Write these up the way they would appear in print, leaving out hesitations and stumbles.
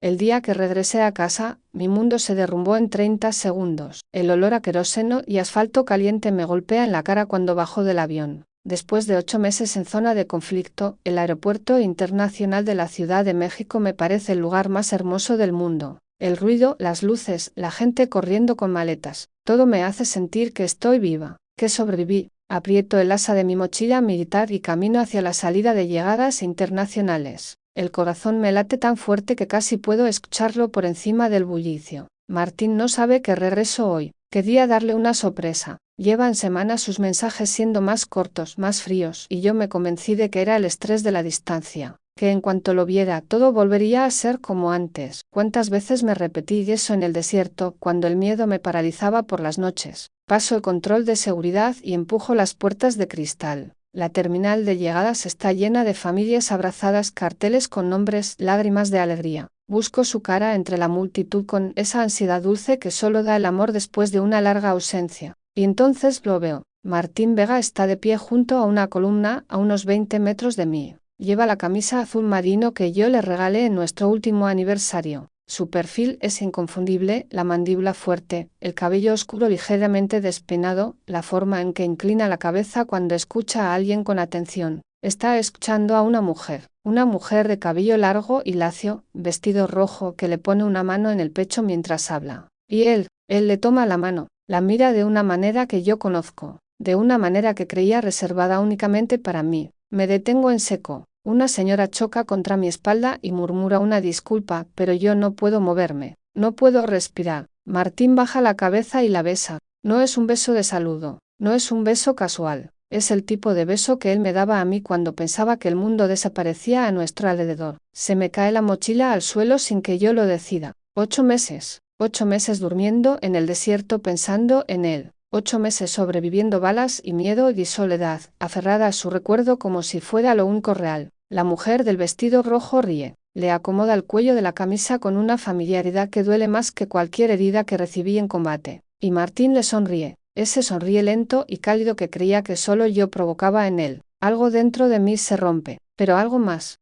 El día que regresé a casa, mi mundo se derrumbó en 30 segundos. El olor a queroseno y asfalto caliente me golpea en la cara cuando bajo del avión. Después de 8 meses en zona de conflicto, el aeropuerto internacional de la Ciudad de México me parece el lugar más hermoso del mundo. El ruido, las luces, la gente corriendo con maletas, todo me hace sentir que estoy viva, que sobreviví. Aprieto el asa de mi mochila militar y camino hacia la salida de llegadas internacionales. El corazón me late tan fuerte que casi puedo escucharlo por encima del bullicio. Martín no sabe que regreso hoy. Quería darle una sorpresa. Llevan semanas sus mensajes siendo más cortos, más fríos, y yo me convencí de que era el estrés de la distancia, que en cuanto lo viera todo volvería a ser como antes. ¿Cuántas veces me repetí eso en el desierto, cuando el miedo me paralizaba por las noches? Paso el control de seguridad y empujo las puertas de cristal. La terminal de llegadas está llena de familias abrazadas, carteles con nombres, lágrimas de alegría. Busco su cara entre la multitud con esa ansiedad dulce que solo da el amor después de una larga ausencia. Y entonces lo veo. Martín Vega está de pie junto a una columna, a unos 20 metros de mí. Lleva la camisa azul marino que yo le regalé en nuestro último aniversario. Su perfil es inconfundible, la mandíbula fuerte, el cabello oscuro ligeramente despeinado, la forma en que inclina la cabeza cuando escucha a alguien con atención. Está escuchando a una mujer de cabello largo y lacio, vestido rojo, que le pone una mano en el pecho mientras habla. Y él le toma la mano, la mira de una manera que yo conozco, de una manera que creía reservada únicamente para mí. Me detengo en seco. Una señora choca contra mi espalda y murmura una disculpa, pero yo no puedo moverme, no puedo respirar. Martín baja la cabeza y la besa. No es un beso de saludo, no es un beso casual, es el tipo de beso que él me daba a mí cuando pensaba que el mundo desaparecía a nuestro alrededor. Se me cae la mochila al suelo sin que yo lo decida. 8 meses durmiendo en el desierto pensando en él. 8 meses sobreviviendo balas y miedo y soledad, aferrada a su recuerdo como si fuera lo único real. La mujer del vestido rojo ríe. Le acomoda el cuello de la camisa con una familiaridad que duele más que cualquier herida que recibí en combate. Y Martín le sonríe. Ese sonríe lento y cálido que creía que solo yo provocaba en él. Algo dentro de mí se rompe, pero algo más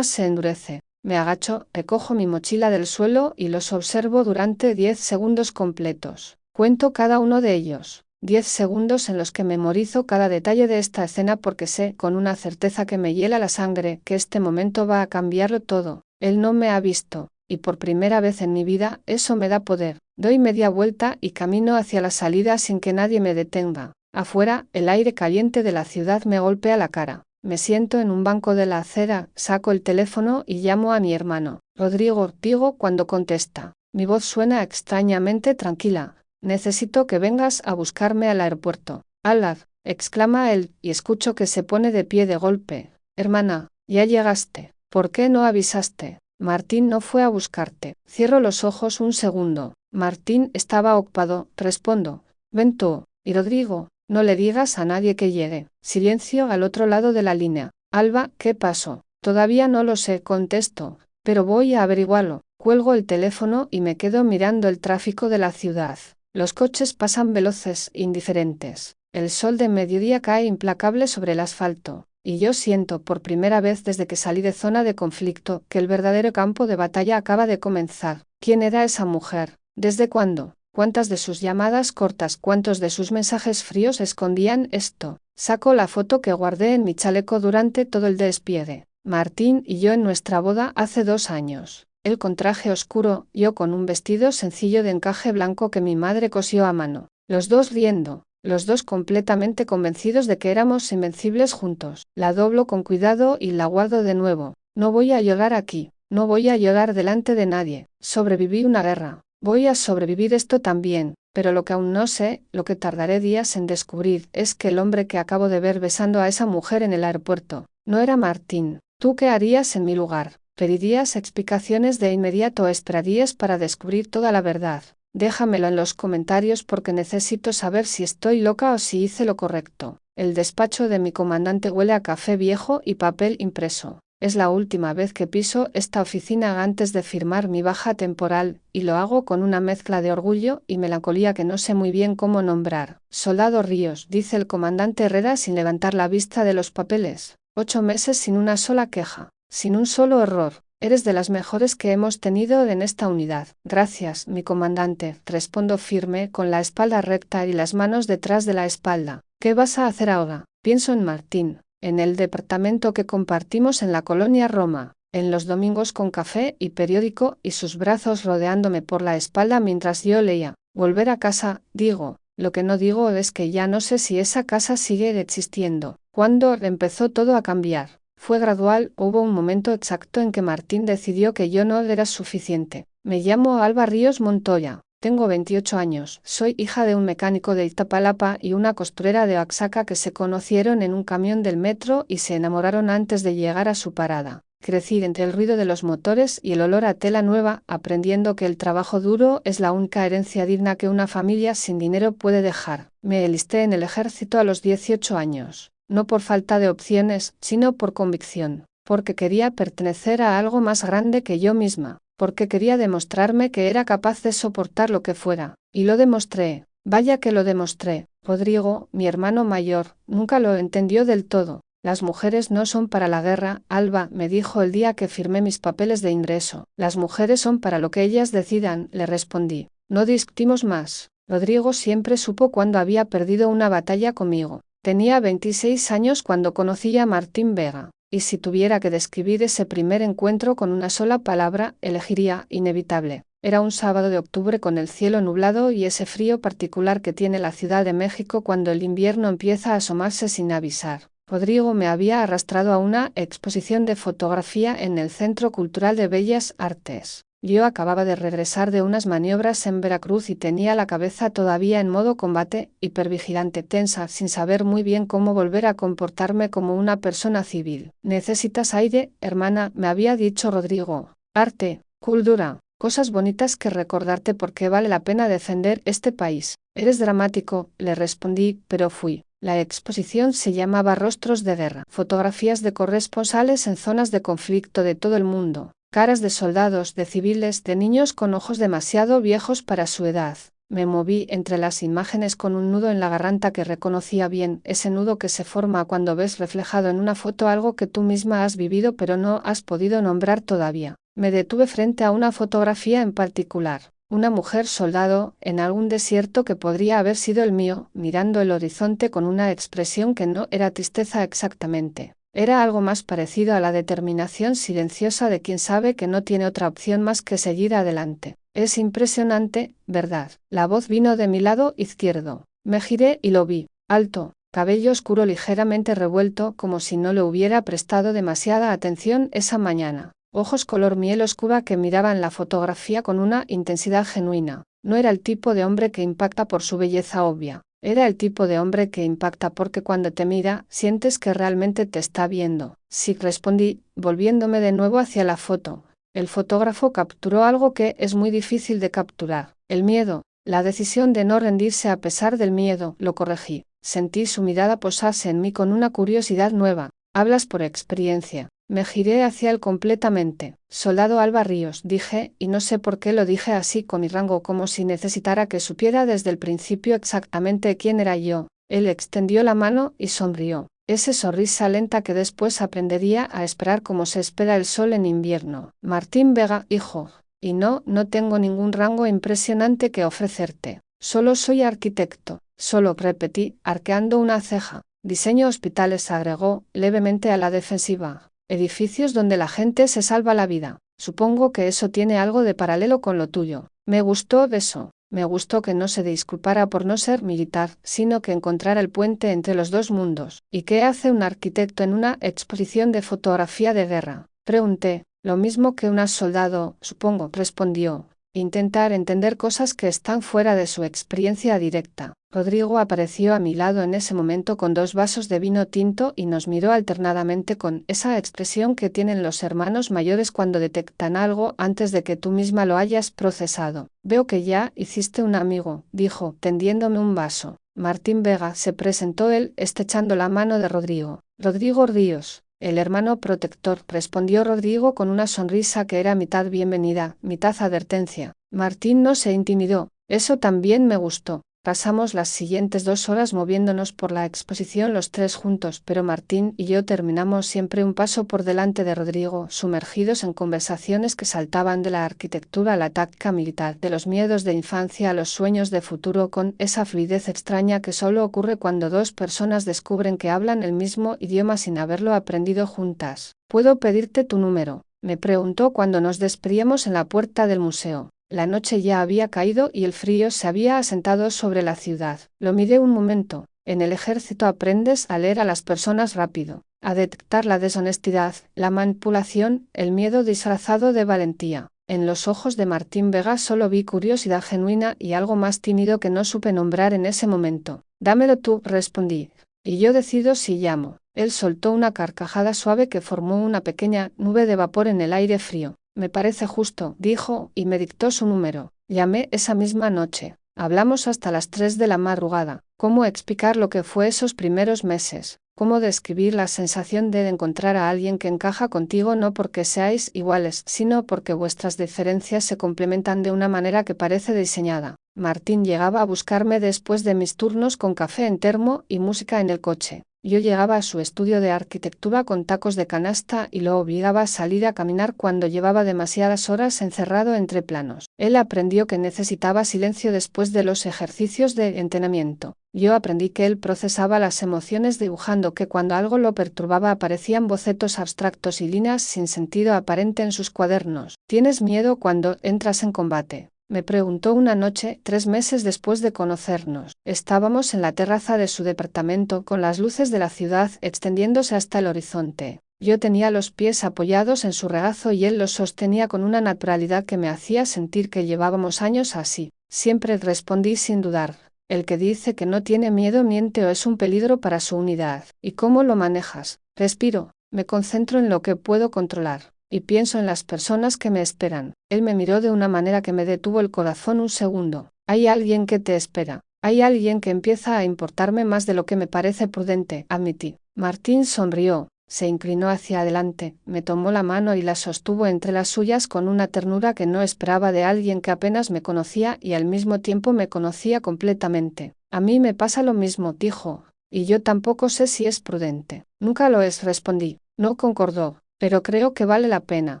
se endurece. Me agacho, recojo mi mochila del suelo y los observo durante 10 segundos completos. Cuento cada uno de ellos. 10 segundos en los que memorizo cada detalle de esta escena porque sé, con una certeza que me hiela la sangre, que este momento va a cambiarlo todo. Él no me ha visto, y por primera vez en mi vida, eso me da poder. Doy media vuelta y camino hacia la salida sin que nadie me detenga. Afuera, el aire caliente de la ciudad me golpea la cara. Me siento en un banco de la acera, saco el teléfono y llamo a mi hermano, Rodrigo Ortigo, cuando contesta. Mi voz suena extrañamente tranquila. Necesito que vengas a buscarme al aeropuerto. Alad, exclama él, y escucho que se pone de pie de golpe. Hermana, ya llegaste. ¿Por qué no avisaste? Martín no fue a buscarte. Cierro los ojos un segundo. Martín estaba ocupado, respondo. Ven tú. Y Rodrigo, no le digas a nadie que llegue. Silencio al otro lado de la línea. Alba, ¿qué pasó? Todavía no lo sé, contesto. Pero voy a averiguarlo. Cuelgo el teléfono y me quedo mirando el tráfico de la ciudad. Los coches pasan veloces, indiferentes. El sol de mediodía cae implacable sobre el asfalto, y yo siento, por primera vez desde que salí de zona de conflicto, que el verdadero campo de batalla acaba de comenzar. ¿Quién era esa mujer? ¿Desde cuándo? ¿Cuántas de sus llamadas cortas, cuántos de sus mensajes fríos escondían esto? Saco la foto que guardé en mi chaleco durante todo el despliegue. Martín y yo en nuestra boda hace 2 años. Él con traje oscuro, yo con un vestido sencillo de encaje blanco que mi madre cosió a mano. Los dos riendo, los dos completamente convencidos de que éramos invencibles juntos. La doblo con cuidado y la guardo de nuevo. No voy a llorar aquí, no voy a llorar delante de nadie. Sobreviví una guerra. Voy a sobrevivir esto también, pero lo que aún no sé, lo que tardaré días en descubrir, es que el hombre que acabo de ver besando a esa mujer en el aeropuerto, no era Martín. ¿Tú qué harías en mi lugar? ¿Pedirías explicaciones de inmediato o esperarías para descubrir toda la verdad? Déjamelo en los comentarios porque necesito saber si estoy loca o si hice lo correcto. El despacho de mi comandante huele a café viejo y papel impreso. Es la última vez que piso esta oficina antes de firmar mi baja temporal, y lo hago con una mezcla de orgullo y melancolía que no sé muy bien cómo nombrar. Soldado Ríos, dice el comandante Herrera sin levantar la vista de los papeles. 8 meses sin una sola queja. Sin un solo error. Eres de las mejores que hemos tenido en esta unidad. Gracias, mi comandante, respondo firme, con la espalda recta y las manos detrás de la espalda. ¿Qué vas a hacer ahora? Pienso en Martín, en el departamento que compartimos en la colonia Roma, en los domingos con café y periódico y sus brazos rodeándome por la espalda mientras yo leía. Volver a casa, digo. Lo que no digo es que ya no sé si esa casa sigue existiendo. ¿Cuándo empezó todo a cambiar? Fue gradual, hubo un momento exacto en que Martín decidió que yo no era suficiente. Me llamo Alba Ríos Montoya, tengo 28 años, soy hija de un mecánico de Iztapalapa y una costurera de Oaxaca que se conocieron en un camión del metro y se enamoraron antes de llegar a su parada. Crecí entre el ruido de los motores y el olor a tela nueva, aprendiendo que el trabajo duro es la única herencia digna que una familia sin dinero puede dejar. Me enlisté en el ejército a los 18 años. No por falta de opciones, sino por convicción, porque quería pertenecer a algo más grande que yo misma, porque quería demostrarme que era capaz de soportar lo que fuera, y lo demostré, vaya que lo demostré. Rodrigo, mi hermano mayor, nunca lo entendió del todo. Las mujeres no son para la guerra, Alba, me dijo el día que firmé mis papeles de ingreso. Las mujeres son para lo que ellas decidan, le respondí. No discutimos más. Rodrigo siempre supo cuándo había perdido una batalla conmigo. Tenía 26 años cuando conocí a Martín Vega, y si tuviera que describir ese primer encuentro con una sola palabra, elegiría inevitable. Era un sábado de octubre con el cielo nublado y ese frío particular que tiene la Ciudad de México cuando el invierno empieza a asomarse sin avisar. Rodrigo me había arrastrado a una exposición de fotografía en el Centro Cultural de Bellas Artes. Yo acababa de regresar de unas maniobras en Veracruz y tenía la cabeza todavía en modo combate, hipervigilante, tensa, sin saber muy bien cómo volver a comportarme como una persona civil. ¿Necesitas aire, hermana?, me había dicho Rodrigo. Arte, cultura, cosas bonitas que recordarte porque vale la pena defender este país. Eres dramático, le respondí, pero fui. La exposición se llamaba Rostros de Guerra, fotografías de corresponsales en zonas de conflicto de todo el mundo, caras de soldados, de civiles, de niños con ojos demasiado viejos para su edad. Me moví entre las imágenes con un nudo en la garganta que reconocía bien, ese nudo que se forma cuando ves reflejado en una foto algo que tú misma has vivido pero no has podido nombrar todavía. Me detuve frente a una fotografía en particular. Una mujer soldado, en algún desierto que podría haber sido el mío, mirando el horizonte con una expresión que no era tristeza exactamente. Era algo más parecido a la determinación silenciosa de quien sabe que no tiene otra opción más que seguir adelante. Es impresionante, ¿verdad? La voz vino de mi lado izquierdo. Me giré y lo vi. Alto, cabello oscuro ligeramente revuelto, como si no le hubiera prestado demasiada atención esa mañana. Ojos color miel oscura que miraban la fotografía con una intensidad genuina. No era el tipo de hombre que impacta por su belleza obvia. Era el tipo de hombre que impacta porque cuando te mira, sientes que realmente te está viendo. Sí, respondí, volviéndome de nuevo hacia la foto. El fotógrafo capturó algo que es muy difícil de capturar. El miedo. La decisión de no rendirse a pesar del miedo, lo corregí. Sentí su mirada posarse en mí con una curiosidad nueva. Hablas por experiencia. Me giré hacia él completamente. Soldado Alba Ríos, dije, y no sé por qué lo dije así con mi rango, como si necesitara que supiera desde el principio exactamente quién era yo. Él extendió la mano y sonrió. Esa sonrisa lenta que después aprendería a esperar como se espera el sol en invierno. Martín Vega, hijo. Y no tengo ningún rango impresionante que ofrecerte. Solo soy arquitecto. Solo, repetí, arqueando una ceja. Diseño hospitales, agregó, levemente a la defensiva. Edificios donde la gente se salva la vida. Supongo que eso tiene algo de paralelo con lo tuyo. Me gustó eso. Me gustó que no se disculpara por no ser militar, sino que encontrara el puente entre los dos mundos. ¿Y qué hace un arquitecto en una exposición de fotografía de guerra? Pregunté. Lo mismo que un soldado, supongo, respondió. Intentar entender cosas que están fuera de su experiencia directa. Rodrigo apareció a mi lado en ese momento con 2 vasos de vino tinto y nos miró alternadamente con esa expresión que tienen los hermanos mayores cuando detectan algo antes de que tú misma lo hayas procesado. Veo que ya hiciste un amigo, dijo, tendiéndome un vaso. Martín Vega, se presentó él, estrechando la mano de Rodrigo. Rodrigo Ríos. El hermano protector, respondió Rodrigo con una sonrisa que era mitad bienvenida, mitad advertencia. Martín no se intimidó. Eso también me gustó. Pasamos las siguientes 2 horas moviéndonos por la exposición los tres juntos, pero Martín y yo terminamos siempre un paso por delante de Rodrigo, sumergidos en conversaciones que saltaban de la arquitectura a la táctica militar, de los miedos de infancia a los sueños de futuro, con esa fluidez extraña que solo ocurre cuando dos personas descubren que hablan el mismo idioma sin haberlo aprendido juntas. ¿Puedo pedirte tu número?, me preguntó cuando nos despedíamos en la puerta del museo. La noche ya había caído y el frío se había asentado sobre la ciudad. Lo miré un momento. En el ejército aprendes a leer a las personas rápido, a detectar la deshonestidad, la manipulación, el miedo disfrazado de valentía. En los ojos de Martín Vega solo vi curiosidad genuina y algo más tímido que no supe nombrar en ese momento. Dámelo tú, respondí, y yo decido si llamo. Él soltó una carcajada suave que formó una pequeña nube de vapor en el aire frío. Me parece justo, dijo, y me dictó su número. Llamé esa misma noche. Hablamos hasta las 3 de la madrugada. ¿Cómo explicar lo que fue esos primeros meses? ¿Cómo describir la sensación de encontrar a alguien que encaja contigo no porque seáis iguales, sino porque vuestras diferencias se complementan de una manera que parece diseñada? Martín llegaba a buscarme después de mis turnos con café en termo y música en el coche. Yo llegaba a su estudio de arquitectura con tacos de canasta y lo obligaba a salir a caminar cuando llevaba demasiadas horas encerrado entre planos. Él aprendió que necesitaba silencio después de los ejercicios de entrenamiento. Yo aprendí que él procesaba las emociones dibujando, que cuando algo lo perturbaba aparecían bocetos abstractos y líneas sin sentido aparente en sus cuadernos. ¿Tienes miedo cuando entras en combate?, me preguntó una noche, 3 meses después de conocernos. Estábamos en la terraza de su departamento con las luces de la ciudad extendiéndose hasta el horizonte. Yo tenía los pies apoyados en su regazo y él los sostenía con una naturalidad que me hacía sentir que llevábamos años así. Siempre respondí sin dudar. El que dice que no tiene miedo miente o es un peligro para su unidad. ¿Y cómo lo manejas? Respiro, me concentro en lo que puedo controlar. Y pienso en las personas que me esperan. Él me miró de una manera que me detuvo el corazón un segundo. Hay alguien que te espera. Hay alguien que empieza a importarme más de lo que me parece prudente, admití. Martín sonrió, se inclinó hacia adelante, me tomó la mano y la sostuvo entre las suyas con una ternura que no esperaba de alguien que apenas me conocía y al mismo tiempo me conocía completamente. A mí me pasa lo mismo, dijo, y yo tampoco sé si es prudente. Nunca lo es, respondí. No concordó. Pero creo que vale la pena.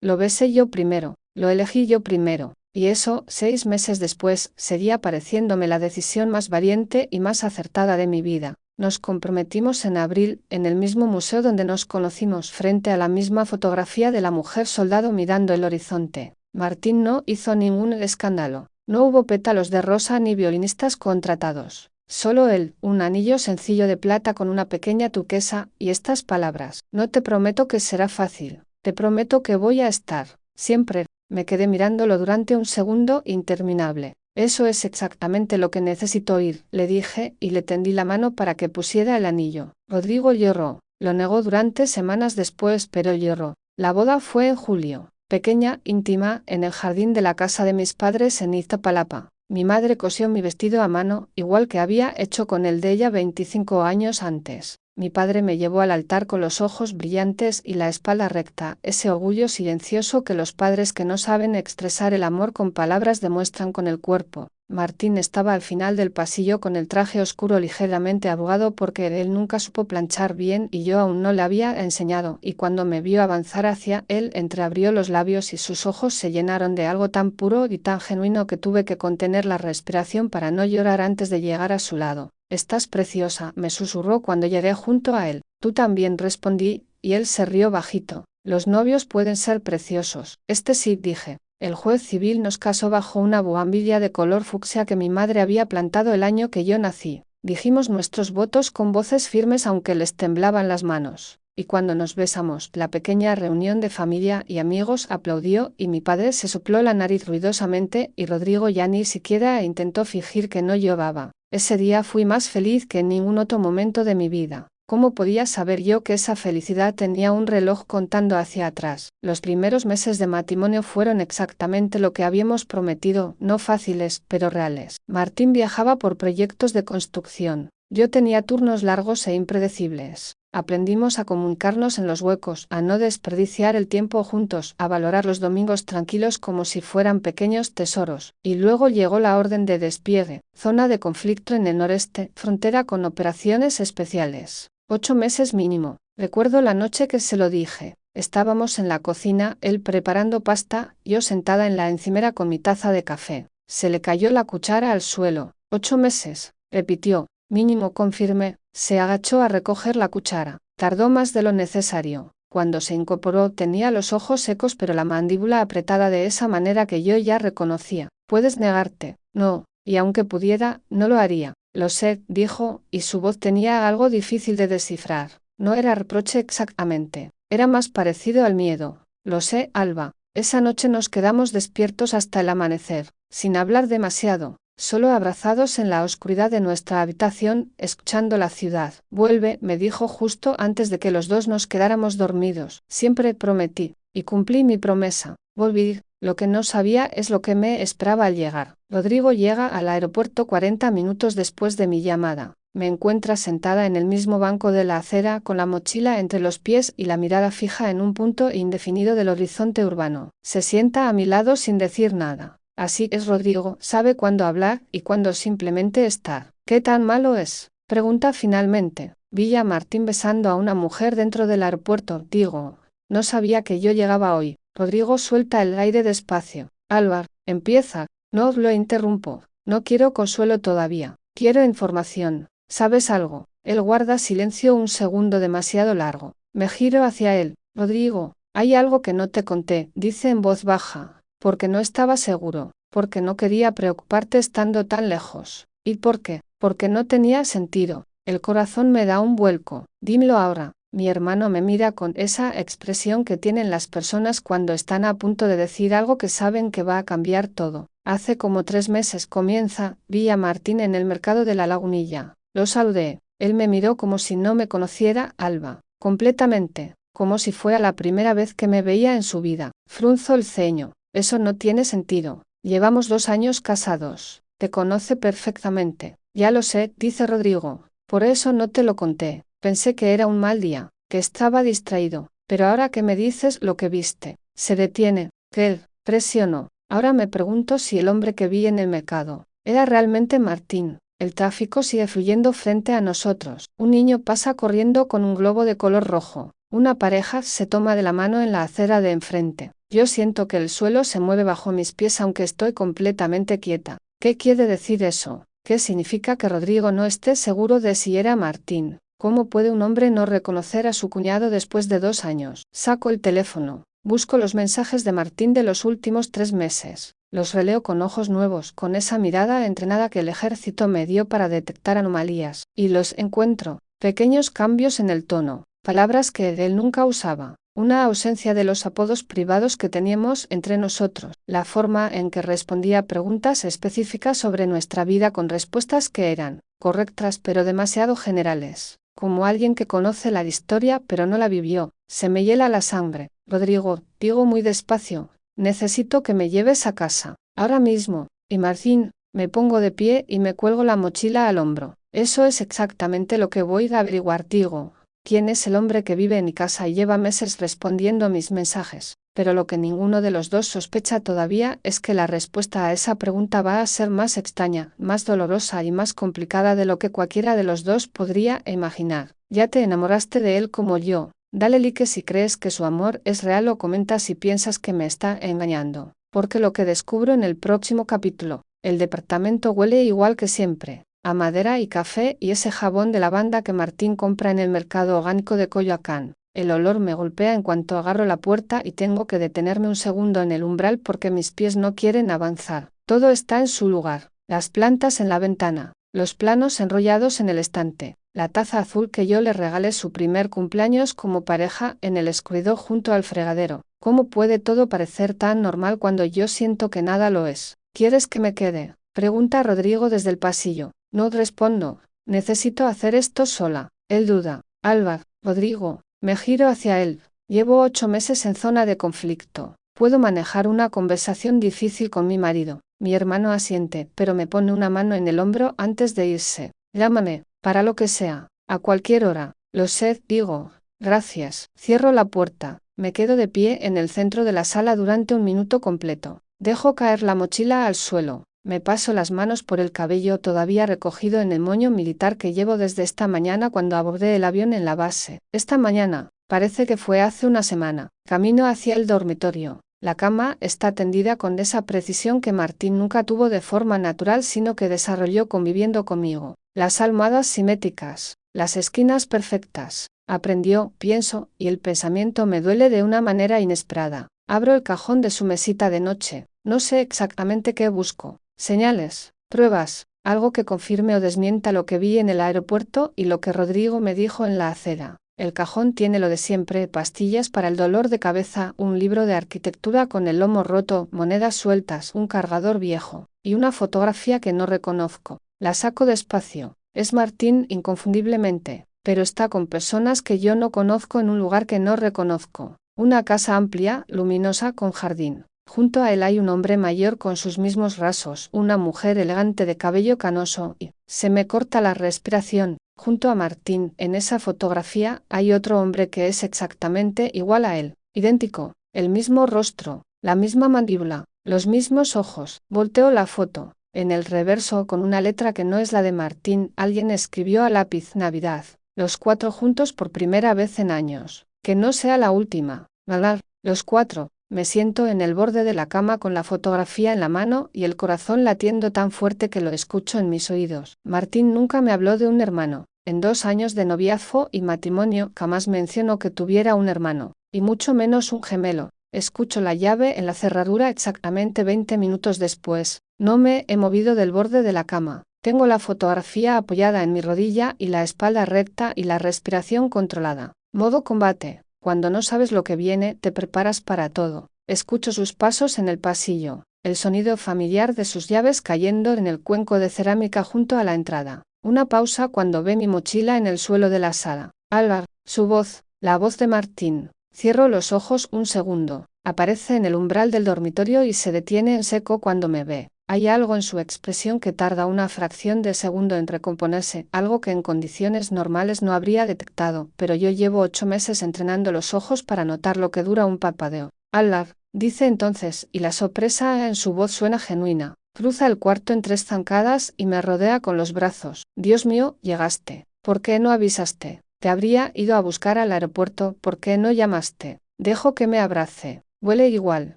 Lo besé yo primero, lo elegí yo primero, y eso, 6 meses después, seguía pareciéndome la decisión más valiente y más acertada de mi vida. Nos comprometimos en abril, en el mismo museo donde nos conocimos, frente a la misma fotografía de la mujer soldado mirando el horizonte. Martín no hizo ningún escándalo. No hubo pétalos de rosa ni violinistas contratados. Solo él, un anillo sencillo de plata con una pequeña turquesa, y estas palabras. No te prometo que será fácil. Te prometo que voy a estar. Siempre. Me quedé mirándolo durante un segundo interminable. Eso es exactamente lo que necesito oír, le dije, y le tendí la mano para que pusiera el anillo. Rodrigo lloró. Lo negó durante semanas después, pero lloró. La boda fue en julio. Pequeña, íntima, en el jardín de la casa de mis padres en Iztapalapa. Mi madre cosió mi vestido a mano, igual que había hecho con el de ella 25 años antes. Mi padre me llevó al altar con los ojos brillantes y la espalda recta, ese orgullo silencioso que los padres que no saben expresar el amor con palabras demuestran con el cuerpo. Martín estaba al final del pasillo con el traje oscuro ligeramente arrugado porque él nunca supo planchar bien y yo aún no le había enseñado, y cuando me vio avanzar hacia él entreabrió los labios y sus ojos se llenaron de algo tan puro y tan genuino que tuve que contener la respiración para no llorar antes de llegar a su lado. Estás preciosa, me susurró cuando llegué junto a él. Tú también, respondí, y él se rió bajito. Los novios pueden ser preciosos. Este sí, dije. El juez civil nos casó bajo una buhambilla de color fucsia que mi madre había plantado el año que yo nací. Dijimos nuestros votos con voces firmes aunque les temblaban las manos. Y cuando nos besamos, la pequeña reunión de familia y amigos aplaudió y mi padre se sopló la nariz ruidosamente y Rodrigo ya ni siquiera intentó fingir que no lloraba. Ese día fui más feliz que en ningún otro momento de mi vida. ¿Cómo podía saber yo que esa felicidad tenía un reloj contando hacia atrás? Los primeros meses de matrimonio fueron exactamente lo que habíamos prometido, no fáciles, pero reales. Martín viajaba por proyectos de construcción. Yo tenía turnos largos e impredecibles. Aprendimos a comunicarnos en los huecos, a no desperdiciar el tiempo juntos, a valorar los domingos tranquilos como si fueran pequeños tesoros. Y luego llegó la orden de despliegue, zona de conflicto en el noreste, frontera con operaciones especiales. 8 meses mínimo. Recuerdo la noche que se lo dije. Estábamos en la cocina, él preparando pasta, yo sentada en la encimera con mi taza de café. Se le cayó la cuchara al suelo. 8 meses, repitió. Mínimo, confirmé. Se agachó a recoger la cuchara. Tardó más de lo necesario. Cuando se incorporó tenía los ojos secos pero la mandíbula apretada de esa manera que yo ya reconocía. Puedes negarte. No, y aunque pudiera, no lo haría. Lo sé, dijo, y su voz tenía algo difícil de descifrar. No era reproche exactamente. Era más parecido al miedo. Lo sé, Alba. Esa noche nos quedamos despiertos hasta el amanecer, sin hablar demasiado. Solo abrazados en la oscuridad de nuestra habitación, escuchando la ciudad. Vuelve, me dijo justo antes de que los dos nos quedáramos dormidos. Siempre prometí, y cumplí mi promesa. Volví. Lo que no sabía es lo que me esperaba al llegar. Rodrigo llega al aeropuerto 40 minutos después de mi llamada. Me encuentra sentada en el mismo banco de la acera, con la mochila entre los pies y la mirada fija en un punto indefinido del horizonte urbano. Se sienta a mi lado sin decir nada. Así es Rodrigo, sabe cuándo hablar y cuándo simplemente estar. ¿Qué tan malo es? Pregunta finalmente. Vi a Martín besando a una mujer dentro del aeropuerto, digo. No sabía que yo llegaba hoy. Rodrigo suelta el aire despacio. Álvar, empieza. No os lo interrumpo. No quiero consuelo todavía. Quiero información. ¿Sabes algo? Él guarda silencio un segundo demasiado largo. Me giro hacia él. Rodrigo, hay algo que no te conté, dice en voz baja. Porque no estaba seguro, porque no quería preocuparte estando tan lejos. ¿Y por qué? Porque no tenía sentido. El corazón me da un vuelco. Dímelo ahora. Mi hermano me mira con esa expresión que tienen las personas cuando están a punto de decir algo que saben que va a cambiar todo. Hace como 3 meses comienza, vi a Martín en el mercado de la Lagunilla. Lo saludé. Él me miró como si no me conociera, Alba. Completamente. Como si fuera la primera vez que me veía en su vida. Frunzo el ceño. Eso no tiene sentido. Llevamos 2 años casados. Te conoce perfectamente. Ya lo sé, dice Rodrigo. Por eso no te lo conté. Pensé que era un mal día, que estaba distraído. Pero ahora que me dices lo que viste. Se detiene. Que él presionó. Ahora me pregunto si el hombre que vi en el mercado era realmente Martín. El tráfico sigue fluyendo frente a nosotros. Un niño pasa corriendo con un globo de color rojo. Una pareja se toma de la mano en la acera de enfrente. Yo siento que el suelo se mueve bajo mis pies aunque estoy completamente quieta. ¿Qué quiere decir eso? ¿Qué significa que Rodrigo no esté seguro de si era Martín? ¿Cómo puede un hombre no reconocer a su cuñado después de 2 años? Saco el teléfono. Busco los mensajes de Martín de los últimos 3 meses. Los releo con ojos nuevos, con esa mirada entrenada que el ejército me dio para detectar anomalías. Y los encuentro. Pequeños cambios en el tono. Palabras que él nunca usaba. Una ausencia de los apodos privados que teníamos entre nosotros. La forma en que respondía a preguntas específicas sobre nuestra vida con respuestas que eran correctas pero demasiado generales. Como alguien que conoce la historia pero no la vivió. Se me hiela la sangre. Rodrigo, digo muy despacio. Necesito que me lleves a casa. Ahora mismo. Y Martín, me pongo de pie y me cuelgo la mochila al hombro. Eso es exactamente lo que voy a averiguar, digo. ¿Quién es el hombre que vive en mi casa y lleva meses respondiendo a mis mensajes? Pero lo que ninguno de los dos sospecha todavía es que la respuesta a esa pregunta va a ser más extraña, más dolorosa y más complicada de lo que cualquiera de los dos podría imaginar. Ya te enamoraste de él como yo. Dale like si crees que su amor es real o comenta si piensas que me está engañando. Porque lo que descubro en el próximo capítulo. El departamento huele igual que siempre. A madera y café y ese jabón de lavanda que Martín compra en el mercado orgánico de Coyoacán. El olor me golpea en cuanto agarro la puerta y tengo que detenerme un segundo en el umbral porque mis pies no quieren avanzar. Todo está en su lugar. Las plantas en la ventana, los planos enrollados en el estante, la taza azul que yo le regalé su primer cumpleaños como pareja en el escurrido junto al fregadero. ¿Cómo puede todo parecer tan normal cuando yo siento que nada lo es? ¿Quieres que me quede?, pregunta Rodrigo desde el pasillo. No respondo. Necesito hacer esto sola. Él duda. Álvar, Rodrigo. Me giro hacia él. Llevo 8 meses en zona de conflicto. Puedo manejar una conversación difícil con mi marido. Mi hermano asiente, pero me pone una mano en el hombro antes de irse. Llámame, para lo que sea, a cualquier hora. Lo sé, digo. Gracias. Cierro la puerta. Me quedo de pie en el centro de la sala durante un minuto completo. Dejo caer la mochila al suelo. Me paso las manos por el cabello todavía recogido en el moño militar que llevo desde esta mañana cuando abordé el avión en la base. Esta mañana, parece que fue hace una semana. Camino hacia el dormitorio. La cama está tendida con esa precisión que Martín nunca tuvo de forma natural sino que desarrolló conviviendo conmigo. Las almohadas simétricas, las esquinas perfectas. Aprendió, pienso, y el pensamiento me duele de una manera inesperada. Abro el cajón de su mesita de noche. No sé exactamente qué busco. Señales, pruebas, algo que confirme o desmienta lo que vi en el aeropuerto y lo que Rodrigo me dijo en la acera. El cajón tiene lo de siempre, pastillas para el dolor de cabeza, un libro de arquitectura con el lomo roto, monedas sueltas, un cargador viejo, y una fotografía que no reconozco. La saco despacio. Es Martín inconfundiblemente, pero está con personas que yo no conozco en un lugar que no reconozco. Una casa amplia, luminosa, con jardín. Junto a él hay un hombre mayor con sus mismos rasgos, una mujer elegante de cabello canoso, y se me corta la respiración. Junto a Martín, en esa fotografía, hay otro hombre que es exactamente igual a él, idéntico, el mismo rostro, la misma mandíbula, los mismos ojos. Volteo la foto. En el reverso, con una letra que no es la de Martín, alguien escribió a lápiz Navidad. Los 4 juntos por primera vez en años. Que no sea la última. Galar, los 4. Me siento en el borde de la cama con la fotografía en la mano y el corazón latiendo tan fuerte que lo escucho en mis oídos. Martín nunca me habló de un hermano. En 2 años de noviazgo y matrimonio jamás mencionó que tuviera un hermano, y mucho menos un gemelo. Escucho la llave en la cerradura exactamente 20 minutos después. No me he movido del borde de la cama. Tengo la fotografía apoyada en mi rodilla y la espalda recta y la respiración controlada. Modo combate. Cuando no sabes lo que viene, te preparas para todo. Escucho sus pasos en el pasillo, el sonido familiar de sus llaves cayendo en el cuenco de cerámica junto a la entrada. Una pausa cuando ve mi mochila en el suelo de la sala. Alba, su voz, la voz de Martín. Cierro los ojos un segundo. Aparece en el umbral del dormitorio y se detiene en seco cuando me ve. Hay algo en su expresión que tarda una fracción de segundo en recomponerse, algo que en condiciones normales no habría detectado, pero yo llevo 8 meses entrenando los ojos para notar lo que dura un parpadeo. Allah, dice entonces, y la sorpresa en su voz suena genuina. Cruza el cuarto en 3 zancadas y me rodea con los brazos. Dios mío, llegaste. ¿Por qué no avisaste? Te habría ido a buscar al aeropuerto, ¿por qué no llamaste? Dejo que me abrace. Huele igual,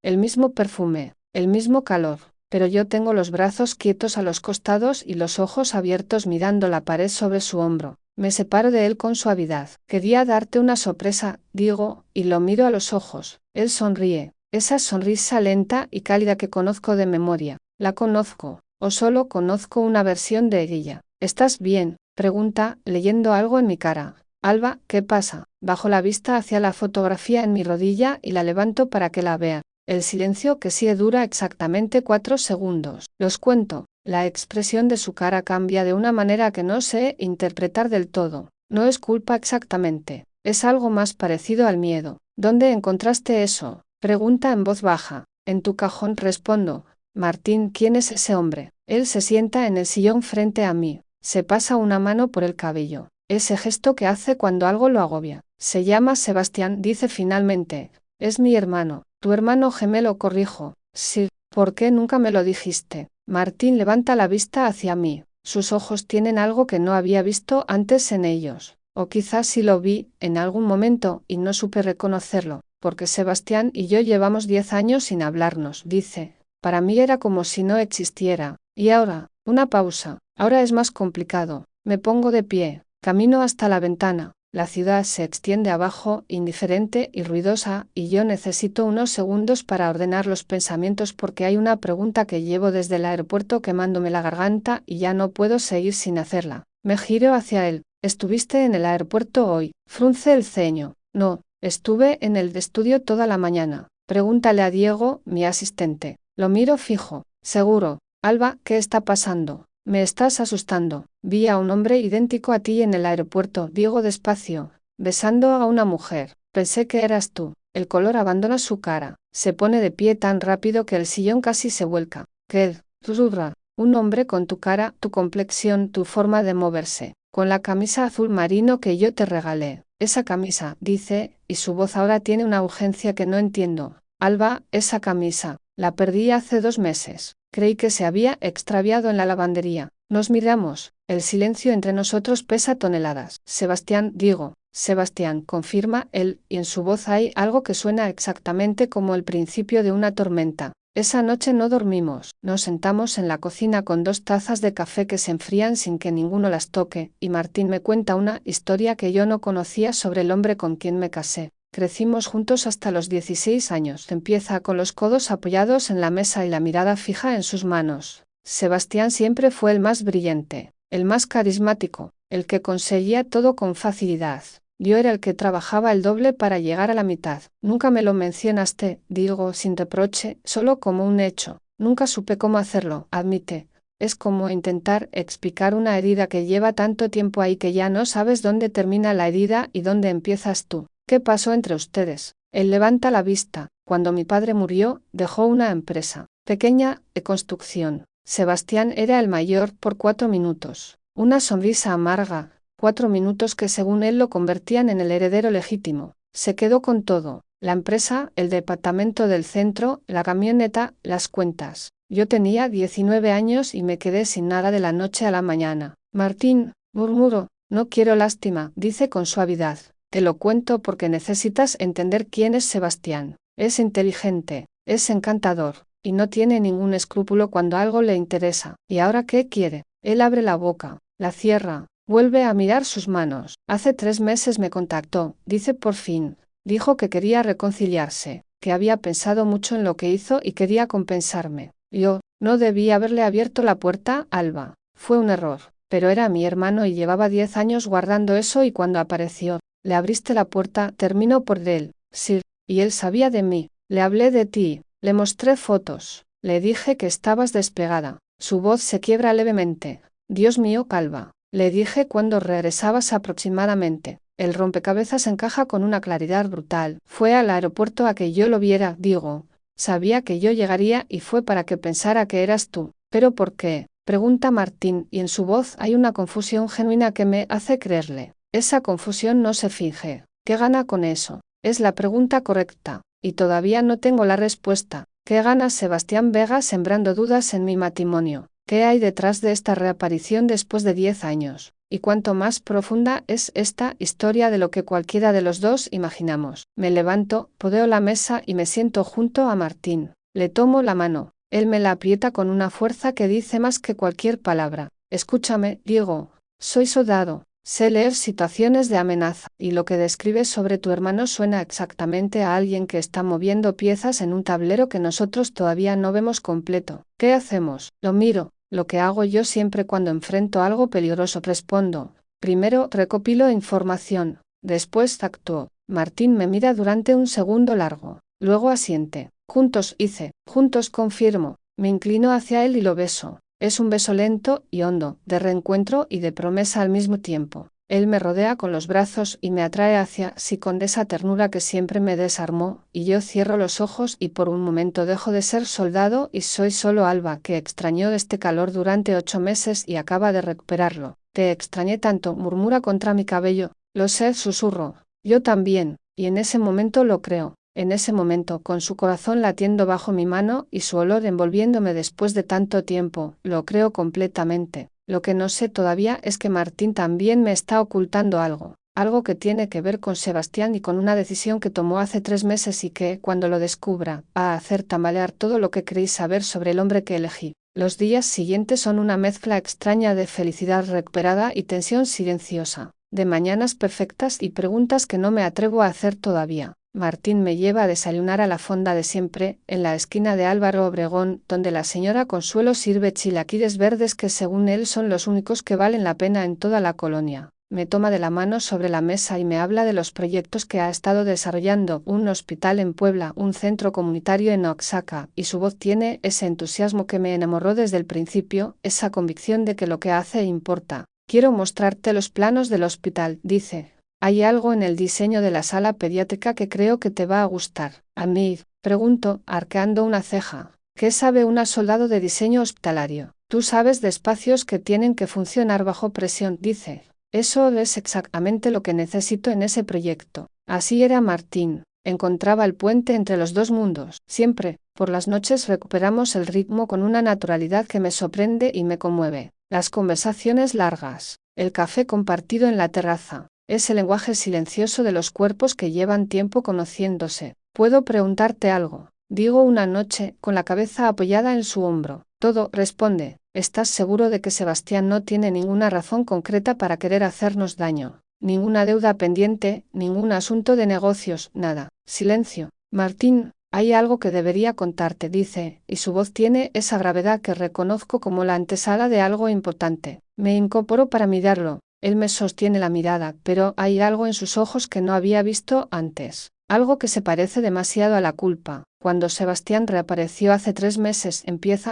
el mismo perfume, el mismo calor. Pero yo tengo los brazos quietos a los costados y los ojos abiertos mirando la pared sobre su hombro. Me separo de él con suavidad. Quería darte una sorpresa, digo, y lo miro a los ojos. Él sonríe. Esa sonrisa lenta y cálida que conozco de memoria. ¿La conozco? ¿O solo conozco una versión de ella? ¿Estás bien?, pregunta, leyendo algo en mi cara. Alba, ¿qué pasa? Bajo la vista hacia la fotografía en mi rodilla y la levanto para que la vea. El silencio que sí dura exactamente 4 segundos. Los cuento. La expresión de su cara cambia de una manera que no sé interpretar del todo. No es culpa exactamente. Es algo más parecido al miedo. ¿Dónde encontraste eso? Pregunta en voz baja. En tu cajón, respondo. Martín, ¿quién es ese hombre? Él se sienta en el sillón frente a mí. Se pasa una mano por el cabello. Ese gesto que hace cuando algo lo agobia. Se llama Sebastián, dice finalmente. Es mi hermano. Tu hermano gemelo, corrijo. Sí. ¿Por qué nunca me lo dijiste? Martín levanta la vista hacia mí. Sus ojos tienen algo que no había visto antes en ellos. O quizás sí lo vi, en algún momento, y no supe reconocerlo, porque Sebastián y yo llevamos 10 años sin hablarnos, dice. Para mí era como si no existiera. Y ahora, una pausa. Ahora es más complicado. Me pongo de pie. Camino hasta la ventana. La ciudad se extiende abajo, indiferente y ruidosa, y yo necesito unos segundos para ordenar los pensamientos porque hay una pregunta que llevo desde el aeropuerto quemándome la garganta y ya no puedo seguir sin hacerla. Me giro hacia él. ¿Estuviste en el aeropuerto hoy? Frunce el ceño. No, estuve en el de estudio toda la mañana. Pregúntale a Diego, mi asistente. Lo miro fijo. Seguro. Alba, ¿qué está pasando? Me estás asustando. Vi a un hombre idéntico a ti en el aeropuerto, digo despacio, besando a una mujer. Pensé que eras tú. El color abandona su cara. Se pone de pie tan rápido que el sillón casi se vuelca. ¿Qué? Susurra. Un hombre con tu cara, tu complexión, tu forma de moverse. con la camisa azul marino que yo te regalé. Esa camisa, dice, y su voz ahora tiene una urgencia que no entiendo. Alba, esa camisa, la perdí hace 2 meses. Creí que se había extraviado en la lavandería. Nos miramos. El silencio entre nosotros pesa toneladas. Sebastián, digo. Sebastián, confirma él, y en su voz hay algo que suena exactamente como el principio de una tormenta. Esa noche no dormimos. Nos sentamos en la cocina con 2 tazas de café que se enfrían sin que ninguno las toque, y Martín me cuenta una historia que yo no conocía sobre el hombre con quien me casé. Crecimos juntos hasta los 16 años. Empieza con los codos apoyados en la mesa y la mirada fija en sus manos. Sebastián siempre fue el más brillante, el más carismático, el que conseguía todo con facilidad. Yo era el que trabajaba el doble para llegar a la mitad. Nunca me lo mencionaste, digo sin reproche, solo como un hecho. Nunca supe cómo hacerlo, admite. Es como intentar explicar una herida que lleva tanto tiempo ahí que ya no sabes dónde termina la herida y dónde empiezas tú. ¿Qué pasó entre ustedes? Él levanta la vista. Cuando mi padre murió, dejó una empresa pequeña de construcción. Sebastián era el mayor por 4 minutos. Una sonrisa amarga. 4 minutos que según él lo convertían en el heredero legítimo. Se quedó con todo. La empresa, el departamento del centro, la camioneta, las cuentas. Yo tenía 19 años y me quedé sin nada de la noche a la mañana. Martín, murmuró, no quiero lástima, dice con suavidad. Te lo cuento porque necesitas entender quién es Sebastián. Es inteligente, es encantador, y no tiene ningún escrúpulo cuando algo le interesa. ¿Y ahora qué quiere? Él abre la boca, la cierra, vuelve a mirar sus manos. Hace 3 meses me contactó, dice por fin. Dijo que quería reconciliarse, que había pensado mucho en lo que hizo y quería compensarme. Yo, no debí haberle abierto la puerta, Alba. Fue un error, pero era mi hermano y llevaba 10 años guardando eso y cuando apareció, le abriste la puerta, terminó por él, sí, y él sabía de mí. Le hablé de ti, le mostré fotos, le dije que estabas despegada. Su voz se quiebra levemente. Dios mío, Calva. Le dije cuando regresabas aproximadamente. El rompecabezas encaja con una claridad brutal. Fue al aeropuerto a que yo lo viera, digo. Sabía que yo llegaría y fue para que pensara que eras tú. ¿Pero por qué? Pregunta Martín, y en su voz hay una confusión genuina que me hace creerle. Esa confusión no se finge. ¿Qué gana con eso? Es la pregunta correcta, y todavía no tengo la respuesta. ¿Qué gana Sebastián Vega sembrando dudas en mi matrimonio? ¿Qué hay detrás de esta reaparición después de 10 años? Y cuánto más profunda es esta historia de lo que cualquiera de los dos imaginamos. Me levanto, podeo la mesa y me siento junto a Martín. Le tomo la mano. Él me la aprieta con una fuerza que dice más que cualquier palabra. Escúchame, Diego. Soy soldado. Sé leer situaciones de amenaza, y lo que describes sobre tu hermano suena exactamente a alguien que está moviendo piezas en un tablero que nosotros todavía no vemos completo. ¿Qué hacemos? Lo miro, lo que hago yo siempre cuando enfrento algo peligroso. Respondo. Primero recopilo información, después actúo. Martín me mira durante un segundo largo, luego asiente. Juntos hice, juntos confirmo. Me inclino hacia él y lo beso. Es un beso lento y hondo, de reencuentro y de promesa al mismo tiempo. Él me rodea con los brazos y me atrae hacia sí con esa ternura que siempre me desarmó, y yo cierro los ojos y por un momento dejo de ser soldado y soy solo Alba, que extrañó este calor durante 8 meses y acaba de recuperarlo. Te extrañé tanto, murmura contra mi cabello. Lo sé, susurro. Yo también, y en ese momento lo creo. En ese momento, con su corazón latiendo bajo mi mano y su olor envolviéndome después de tanto tiempo, lo creo completamente. Lo que no sé todavía es que Martín también me está ocultando algo. Algo que tiene que ver con Sebastián y con una decisión que tomó hace 3 meses y que, cuando lo descubra, va a hacer tambalear todo lo que creí saber sobre el hombre que elegí. Los días siguientes son una mezcla extraña de felicidad recuperada y tensión silenciosa, de mañanas perfectas y preguntas que no me atrevo a hacer todavía. Martín me lleva a desayunar a la fonda de siempre, en la esquina de Álvaro Obregón, donde la señora Consuelo sirve chilaquiles verdes que según él son los únicos que valen la pena en toda la colonia. Me toma de la mano sobre la mesa y me habla de los proyectos que ha estado desarrollando, un hospital en Puebla, un centro comunitario en Oaxaca, y su voz tiene ese entusiasmo que me enamoró desde el principio, esa convicción de que lo que hace importa. Quiero mostrarte los planos del hospital, dice. Hay algo en el diseño de la sala pediátrica que creo que te va a gustar. A mí, pregunto, arqueando una ceja. ¿Qué sabe una soldado de diseño hospitalario? Tú sabes de espacios que tienen que funcionar bajo presión, dice. Eso es exactamente lo que necesito en ese proyecto. Así era Martín. Encontraba el puente entre los dos mundos. Siempre, por las noches recuperamos el ritmo con una naturalidad que me sorprende y me conmueve. Las conversaciones largas, el café compartido en la terraza, ese lenguaje silencioso de los cuerpos que llevan tiempo conociéndose. ¿Puedo preguntarte algo? Digo una noche, con la cabeza apoyada en su hombro. Todo, responde. ¿Estás seguro de que Sebastián no tiene ninguna razón concreta para querer hacernos daño? Ninguna deuda pendiente, ningún asunto de negocios, nada. Silencio. Martín, hay algo que debería contarte, dice, y su voz tiene esa gravedad que reconozco como la antesala de algo importante. Me incorporo para mirarlo. Él me sostiene la mirada, pero hay algo en sus ojos que no había visto antes. Algo que se parece demasiado a la culpa. Cuando Sebastián reapareció hace 3 meses,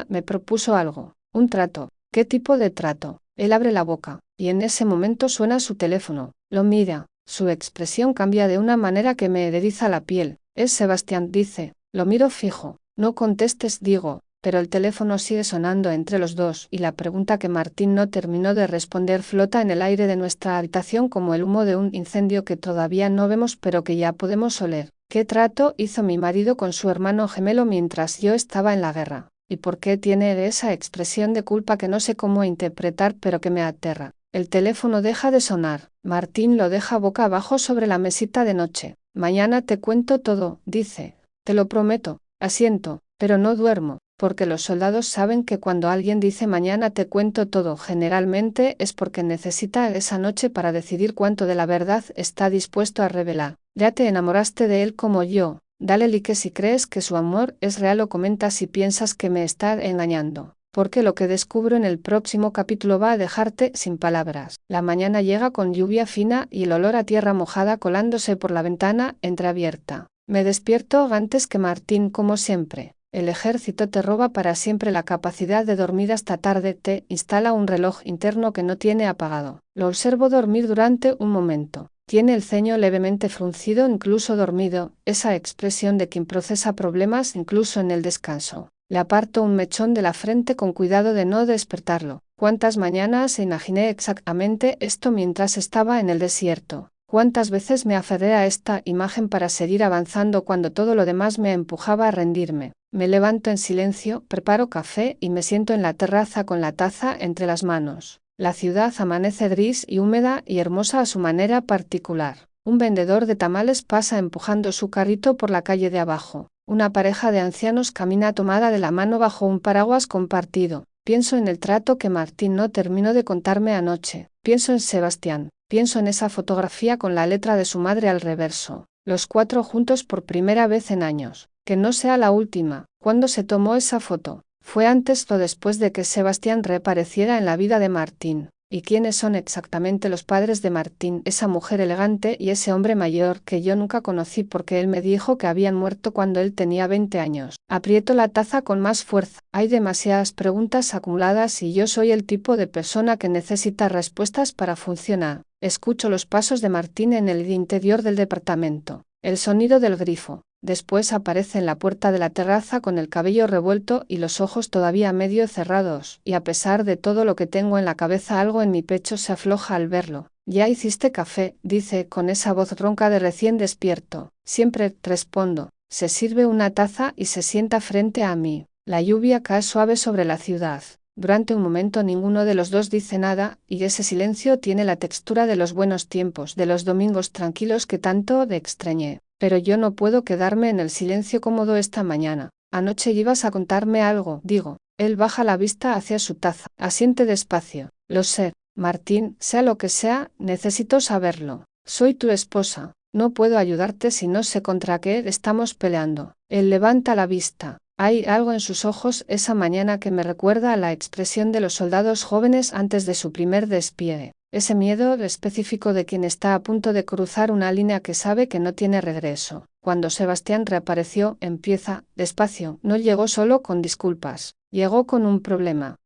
me propuso algo. Un trato. ¿Qué tipo de trato? Él abre la boca, y en ese momento suena su teléfono. Lo mira. Su expresión cambia de una manera que me eriza la piel. Es Sebastián, dice. Lo miro fijo. No contestes, digo, pero el teléfono sigue sonando entre los dos, y la pregunta que Martín no terminó de responder flota en el aire de nuestra habitación como el humo de un incendio que todavía no vemos pero que ya podemos oler. ¿Qué trato hizo mi marido con su hermano gemelo mientras yo estaba en la guerra? ¿Y por qué tiene esa expresión de culpa que no sé cómo interpretar pero que me aterra? El teléfono deja de sonar. Martín lo deja boca abajo sobre la mesita de noche. Mañana te cuento todo, dice. Te lo prometo. Asiento, pero no duermo, porque los soldados saben que cuando alguien dice mañana te cuento todo, generalmente es porque necesita esa noche para decidir cuánto de la verdad está dispuesto a revelar. Ya te enamoraste de él como yo. Dale like si crees que su amor es real o comenta si piensas que me está engañando. Porque lo que descubro en el próximo capítulo va a dejarte sin palabras. La mañana llega con lluvia fina y el olor a tierra mojada colándose por la ventana entreabierta. Me despierto antes que Martín como siempre. El ejército te roba para siempre la capacidad de dormir hasta tarde, te instala un reloj interno que no tiene apagado. Lo observo dormir durante un momento. Tiene el ceño levemente fruncido, incluso dormido, esa expresión de quien procesa problemas incluso en el descanso. Le aparto un mechón de la frente con cuidado de no despertarlo. ¿Cuántas mañanas imaginé exactamente esto mientras estaba en el desierto? ¿Cuántas veces me aferré a esta imagen para seguir avanzando cuando todo lo demás me empujaba a rendirme? Me levanto en silencio, preparo café y me siento en la terraza con la taza entre las manos. La ciudad amanece gris y húmeda y hermosa a su manera particular. Un vendedor de tamales pasa empujando su carrito por la calle de abajo. Una pareja de ancianos camina tomada de la mano bajo un paraguas compartido. Pienso en el trato que Martín no terminó de contarme anoche. Pienso en Sebastián. Pienso en esa fotografía con la letra de su madre al reverso. Los 4 juntos por primera vez en años. Que no sea la última. ¿Cuándo se tomó esa foto? ¿Fue antes o después de que Sebastián reapareciera en la vida de Martín? ¿Y quiénes son exactamente los padres de Martín, esa mujer elegante y ese hombre mayor que yo nunca conocí porque él me dijo que habían muerto cuando él tenía 20 años? Aprieto la taza con más fuerza. Hay demasiadas preguntas acumuladas y yo soy el tipo de persona que necesita respuestas para funcionar. Escucho los pasos de Martín en el interior del departamento. El sonido del grifo. Después aparece en la puerta de la terraza con el cabello revuelto y los ojos todavía medio cerrados, y a pesar de todo lo que tengo en la cabeza algo en mi pecho se afloja al verlo. «¿Ya hiciste café?», dice con esa voz ronca de recién despierto. «Siempre», respondo. Se sirve una taza y se sienta frente a mí. La lluvia cae suave sobre la ciudad. Durante un momento ninguno de los dos dice nada, y ese silencio tiene la textura de los buenos tiempos, de los domingos tranquilos que tanto extrañé. Pero yo no puedo quedarme en el silencio cómodo esta mañana. Anoche ibas a contarme algo, digo. Él baja la vista hacia su taza. Asiente despacio. Lo sé, Martín, sea lo que sea, necesito saberlo. Soy tu esposa. No puedo ayudarte si no sé contra qué estamos peleando. Él levanta la vista. Hay algo en sus ojos esa mañana que me recuerda a la expresión de los soldados jóvenes antes de su primer despliegue. Ese miedo específico de quien está a punto de cruzar una línea que sabe que no tiene regreso. Cuando Sebastián reapareció, empieza, despacio, no llegó solo con disculpas. Llegó con un problema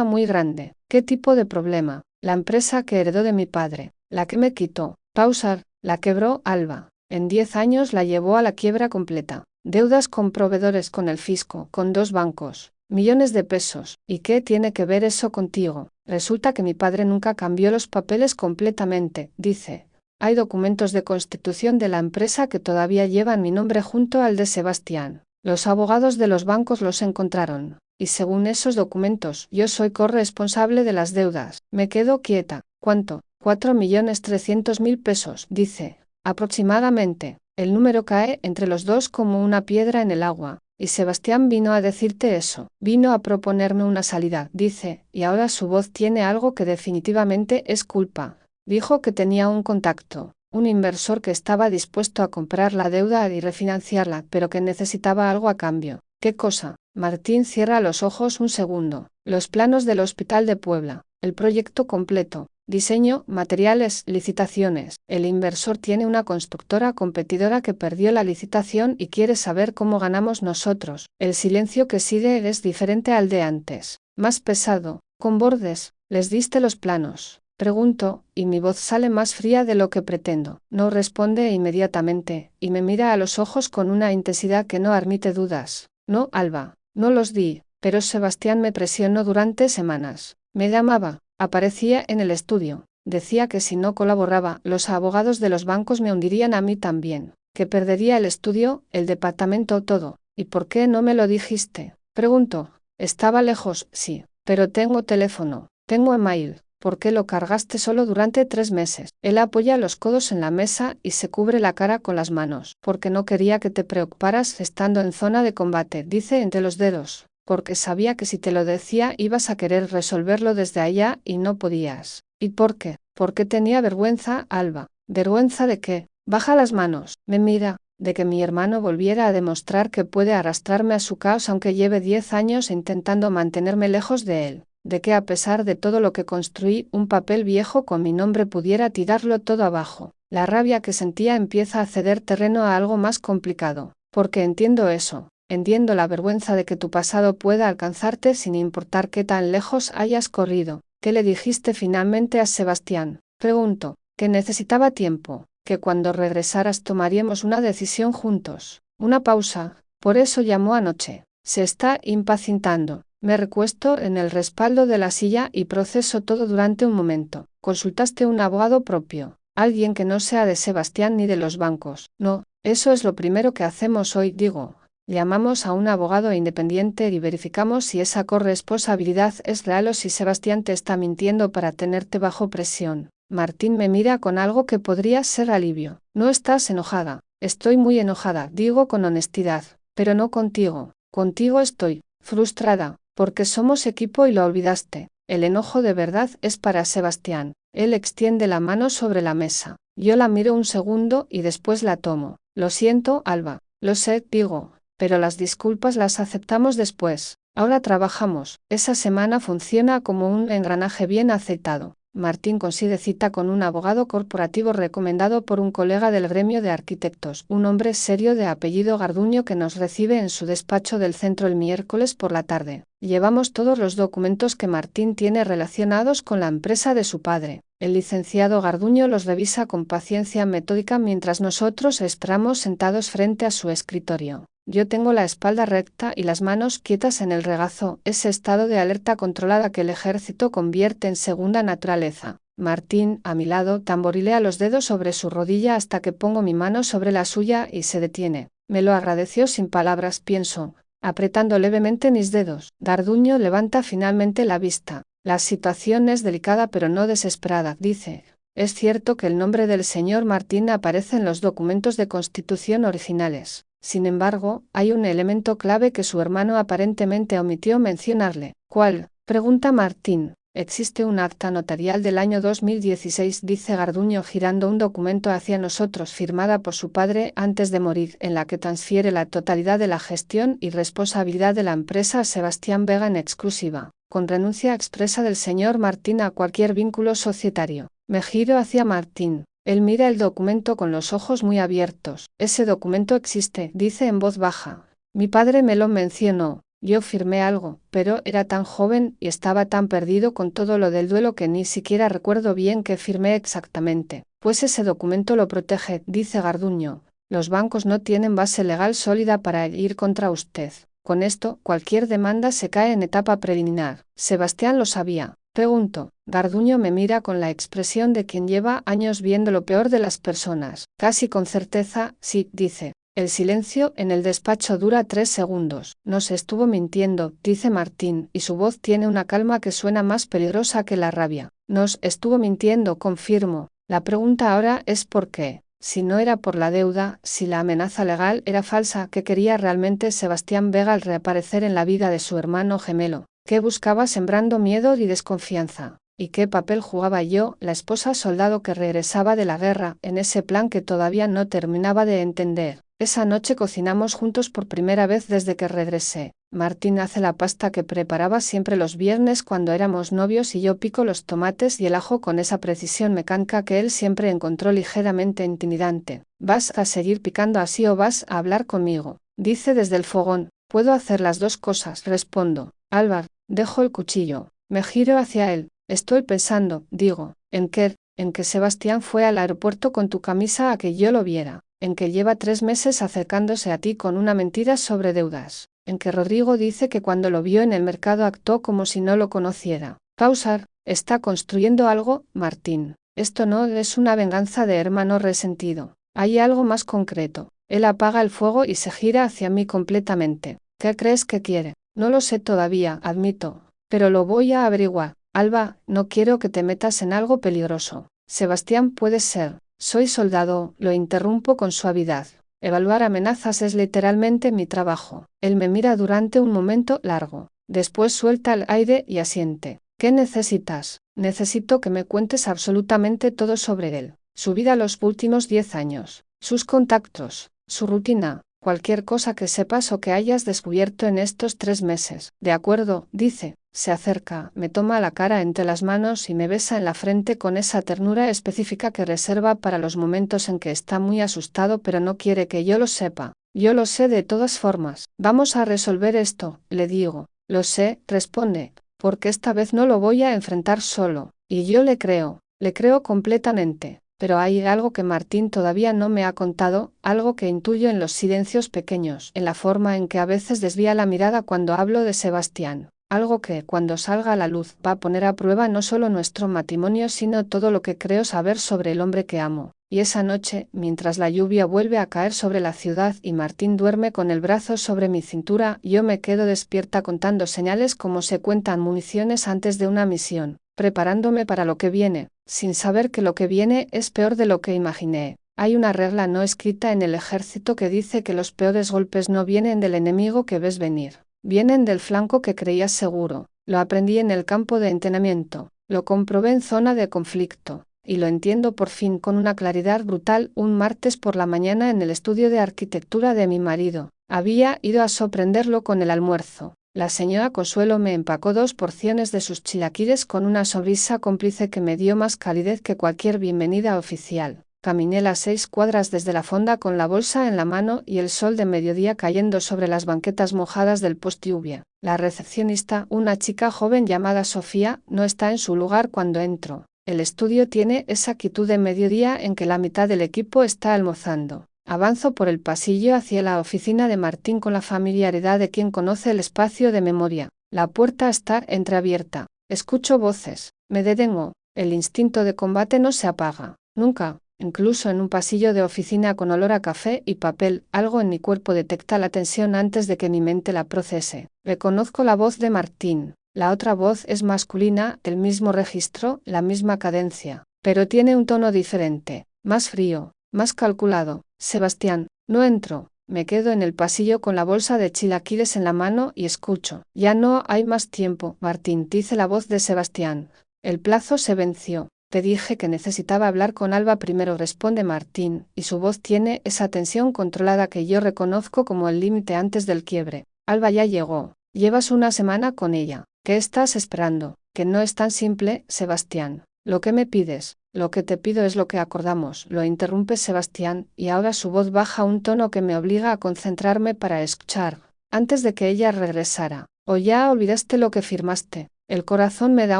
muy grande. ¿Qué tipo de problema? La empresa que heredó de mi padre, la que me quitó. Pausar, la quebró Alba. En 10 años la llevó a la quiebra completa. Deudas con proveedores, con el fisco, con 2 bancos. Millones de pesos. ¿Y qué tiene que ver eso contigo? Resulta que mi padre nunca cambió los papeles completamente, dice. Hay documentos de constitución de la empresa que todavía llevan mi nombre junto al de Sebastián. Los abogados de los bancos los encontraron. Y según esos documentos, yo soy corresponsable de las deudas. Me quedo quieta. ¿Cuánto? 4.300.000 pesos, dice. Aproximadamente. El número cae entre los dos como una piedra en el agua. Y Sebastián vino a decirte eso. Vino a proponerme una salida, dice, y ahora su voz tiene algo que definitivamente es culpa. Dijo que tenía un contacto, un inversor que estaba dispuesto a comprar la deuda y refinanciarla, pero que necesitaba algo a cambio. ¿Qué cosa? Martín cierra los ojos un segundo. Los planos del Hospital de Puebla. El proyecto completo. Diseño, materiales, licitaciones. El inversor tiene una constructora competidora que perdió la licitación y quiere saber cómo ganamos nosotros. El silencio que sigue es diferente al de antes. Más pesado, con bordes. ¿Les diste los planos? Pregunto, y mi voz sale más fría de lo que pretendo. No responde inmediatamente, y me mira a los ojos con una intensidad que no admite dudas. No, Alba, no los di, pero Sebastián me presionó durante semanas. Me llamaba. Aparecía en el estudio. Decía que si no colaboraba, los abogados de los bancos me hundirían a mí también, que perdería el estudio, el departamento, todo. ¿Y por qué no me lo dijiste? Preguntó. Estaba lejos, sí, pero tengo teléfono, tengo email. ¿Por qué lo cargaste solo durante 3 meses? Él apoya los codos en la mesa y se cubre la cara con las manos. Porque no quería que te preocuparas estando en zona de combate, dice entre los dedos. Porque sabía que si te lo decía ibas a querer resolverlo desde allá y no podías. ¿Y por qué? Porque tenía vergüenza, Alba. ¿Vergüenza de qué? Baja las manos. Me mira. De que mi hermano volviera a demostrar que puede arrastrarme a su caos aunque lleve 10 años intentando mantenerme lejos de él. De que a pesar de todo lo que construí, un papel viejo con mi nombre pudiera tirarlo todo abajo. La rabia que sentía empieza a ceder terreno a algo más complicado. Porque entiendo eso. Entiendo la vergüenza de que tu pasado pueda alcanzarte sin importar qué tan lejos hayas corrido. ¿Qué le dijiste finalmente a Sebastián? Pregunto. Que necesitaba tiempo, que cuando regresaras tomaríamos una decisión juntos. Una pausa. Por eso llamó anoche. Se está impacientando. Me recuesto en el respaldo de la silla y proceso todo durante un momento. ¿Consultaste un abogado propio? Alguien que no sea de Sebastián ni de los bancos. No, eso es lo primero que hacemos hoy, digo. Llamamos a un abogado independiente y verificamos si esa corresponsabilidad es real o si Sebastián te está mintiendo para tenerte bajo presión. Martín me mira con algo que podría ser alivio. No estás enojada. Estoy muy enojada, digo con honestidad, pero no contigo. Contigo estoy frustrada, porque somos equipo y lo olvidaste. El enojo de verdad es para Sebastián. Él extiende la mano sobre la mesa. Yo la miro un segundo y después la tomo. Lo siento, Alba. Lo sé, digo. Pero las disculpas las aceptamos después. Ahora trabajamos. Esa semana funciona como un engranaje bien aceitado. Martín consigue cita con un abogado corporativo recomendado por un colega del gremio de arquitectos, un hombre serio de apellido Garduño que nos recibe en su despacho del centro el miércoles por la tarde. Llevamos todos los documentos que Martín tiene relacionados con la empresa de su padre. El licenciado Garduño los revisa con paciencia metódica mientras nosotros estamos sentados frente a su escritorio. Yo tengo la espalda recta y las manos quietas en el regazo, ese estado de alerta controlada que el ejército convierte en segunda naturaleza. Martín, a mi lado, tamborilea los dedos sobre su rodilla hasta que pongo mi mano sobre la suya y se detiene. Me lo agradeció sin palabras, pienso, apretando levemente mis dedos. Garduño levanta finalmente la vista. La situación es delicada pero no desesperada, dice. Es cierto que el nombre del señor Martín aparece en los documentos de constitución originales. Sin embargo, hay un elemento clave que su hermano aparentemente omitió mencionarle. ¿Cuál? Pregunta Martín. Existe un acta notarial del año 2016, dice Garduño girando un documento hacia nosotros firmada por su padre antes de morir, en la que transfiere la totalidad de la gestión y responsabilidad de la empresa a Sebastián Vega en exclusiva, con renuncia expresa del señor Martín a cualquier vínculo societario. Me giro hacia Martín. Él mira el documento con los ojos muy abiertos. Ese documento existe, dice en voz baja. Mi padre me lo mencionó. Yo firmé algo, pero era tan joven y estaba tan perdido con todo lo del duelo que ni siquiera recuerdo bien qué firmé exactamente. Pues ese documento lo protege, dice Garduño. Los bancos no tienen base legal sólida para ir contra usted. Con esto, cualquier demanda se cae en etapa preliminar. Sebastián lo sabía. Pregunto. Garduño me mira con la expresión de quien lleva años viendo lo peor de las personas. Casi con certeza, sí, dice. El silencio en el despacho dura 3 segundos. Nos estuvo mintiendo, dice Martín, y su voz tiene una calma que suena más peligrosa que la rabia. Nos estuvo mintiendo, confirmo. La pregunta ahora es ¿por qué? Si no era por la deuda, si la amenaza legal era falsa, ¿qué quería realmente Sebastián Vega al reaparecer en la vida de su hermano gemelo? ¿Qué buscaba sembrando miedo y desconfianza? ¿Y qué papel jugaba yo, la esposa soldado que regresaba de la guerra, en ese plan que todavía no terminaba de entender? Esa noche cocinamos juntos por primera vez desde que regresé. Martín hace la pasta que preparaba siempre los viernes cuando éramos novios y yo pico los tomates y el ajo con esa precisión mecánica que él siempre encontró ligeramente intimidante. ¿Vas a seguir picando así o vas a hablar conmigo? Dice desde el fogón. Puedo hacer las dos cosas, respondo. Álvar, dejo el cuchillo. Me giro hacia él. Estoy pensando, digo, en que Sebastián fue al aeropuerto con tu camisa a que yo lo viera, en que lleva 3 meses acercándose a ti con una mentira sobre deudas, en que Rodrigo dice que cuando lo vio en el mercado actuó como si no lo conociera. Pausar, está construyendo algo, Martín. Esto no es una venganza de hermano resentido. Hay algo más concreto. Él apaga el fuego y se gira hacia mí completamente. ¿Qué crees que quiere? No lo sé todavía, admito, pero lo voy a averiguar. Alba, no quiero que te metas en algo peligroso. Sebastián puede ser. Soy soldado, lo interrumpo con suavidad. Evaluar amenazas es literalmente mi trabajo. Él me mira durante un momento largo. Después suelta el aire y asiente. ¿Qué necesitas? Necesito que me cuentes absolutamente todo sobre él. Su vida los últimos 10 años. Sus contactos. Su rutina. Cualquier cosa que sepas o que hayas descubierto en estos 3 meses. De acuerdo, dice. Se acerca, me toma la cara entre las manos y me besa en la frente con esa ternura específica que reserva para los momentos en que está muy asustado pero no quiere que yo lo sepa. Yo lo sé de todas formas. Vamos a resolver esto, le digo. Lo sé, responde, porque esta vez no lo voy a enfrentar solo. Y yo le creo completamente. Pero hay algo que Martín todavía no me ha contado, algo que intuyo en los silencios pequeños, en la forma en que a veces desvía la mirada cuando hablo de Sebastián. Algo que, cuando salga a la luz, va a poner a prueba no solo nuestro matrimonio sino todo lo que creo saber sobre el hombre que amo. Y esa noche, mientras la lluvia vuelve a caer sobre la ciudad y Martín duerme con el brazo sobre mi cintura, yo me quedo despierta contando señales como se cuentan municiones antes de una misión, preparándome para lo que viene, sin saber que lo que viene es peor de lo que imaginé. Hay una regla no escrita en el ejército que dice que los peores golpes no vienen del enemigo que ves venir. Vienen del flanco que creías seguro. Lo aprendí en el campo de entrenamiento, lo comprobé en zona de conflicto, y lo entiendo por fin con una claridad brutal un martes por la mañana en el estudio de arquitectura de mi marido. Había ido a sorprenderlo con el almuerzo. La señora Consuelo me empacó 2 porciones de sus chilaquiles con una sonrisa cómplice que me dio más calidez que cualquier bienvenida oficial. Caminé las 6 cuadras desde la fonda con la bolsa en la mano y el sol de mediodía cayendo sobre las banquetas mojadas del post-lluvia. La recepcionista, una chica joven llamada Sofía, no está en su lugar cuando entro. El estudio tiene esa quietud de mediodía en que la mitad del equipo está almorzando. Avanzo por el pasillo hacia la oficina de Martín con la familiaridad de quien conoce el espacio de memoria. La puerta está entreabierta. Escucho voces. Me detengo. El instinto de combate no se apaga. Nunca. Incluso en un pasillo de oficina con olor a café y papel, algo en mi cuerpo detecta la tensión antes de que mi mente la procese. Reconozco la voz de Martín. La otra voz es masculina, el mismo registro, la misma cadencia, pero tiene un tono diferente, más frío, más calculado. Sebastián, no entro. Me quedo en el pasillo con la bolsa de chilaquiles en la mano y escucho. Ya no hay más tiempo, Martín, dice la voz de Sebastián. El plazo se venció. Te dije que necesitaba hablar con Alba primero, responde Martín, y su voz tiene esa tensión controlada que yo reconozco como el límite antes del quiebre. Alba ya llegó. Llevas una semana con ella. ¿Qué estás esperando? Que no es tan simple, Sebastián. Lo que me pides, lo que te pido es lo que acordamos, lo interrumpe Sebastián, y ahora su voz baja a un tono que me obliga a concentrarme para escuchar. Antes de que ella regresara. ¿O ya olvidaste lo que firmaste? El corazón me da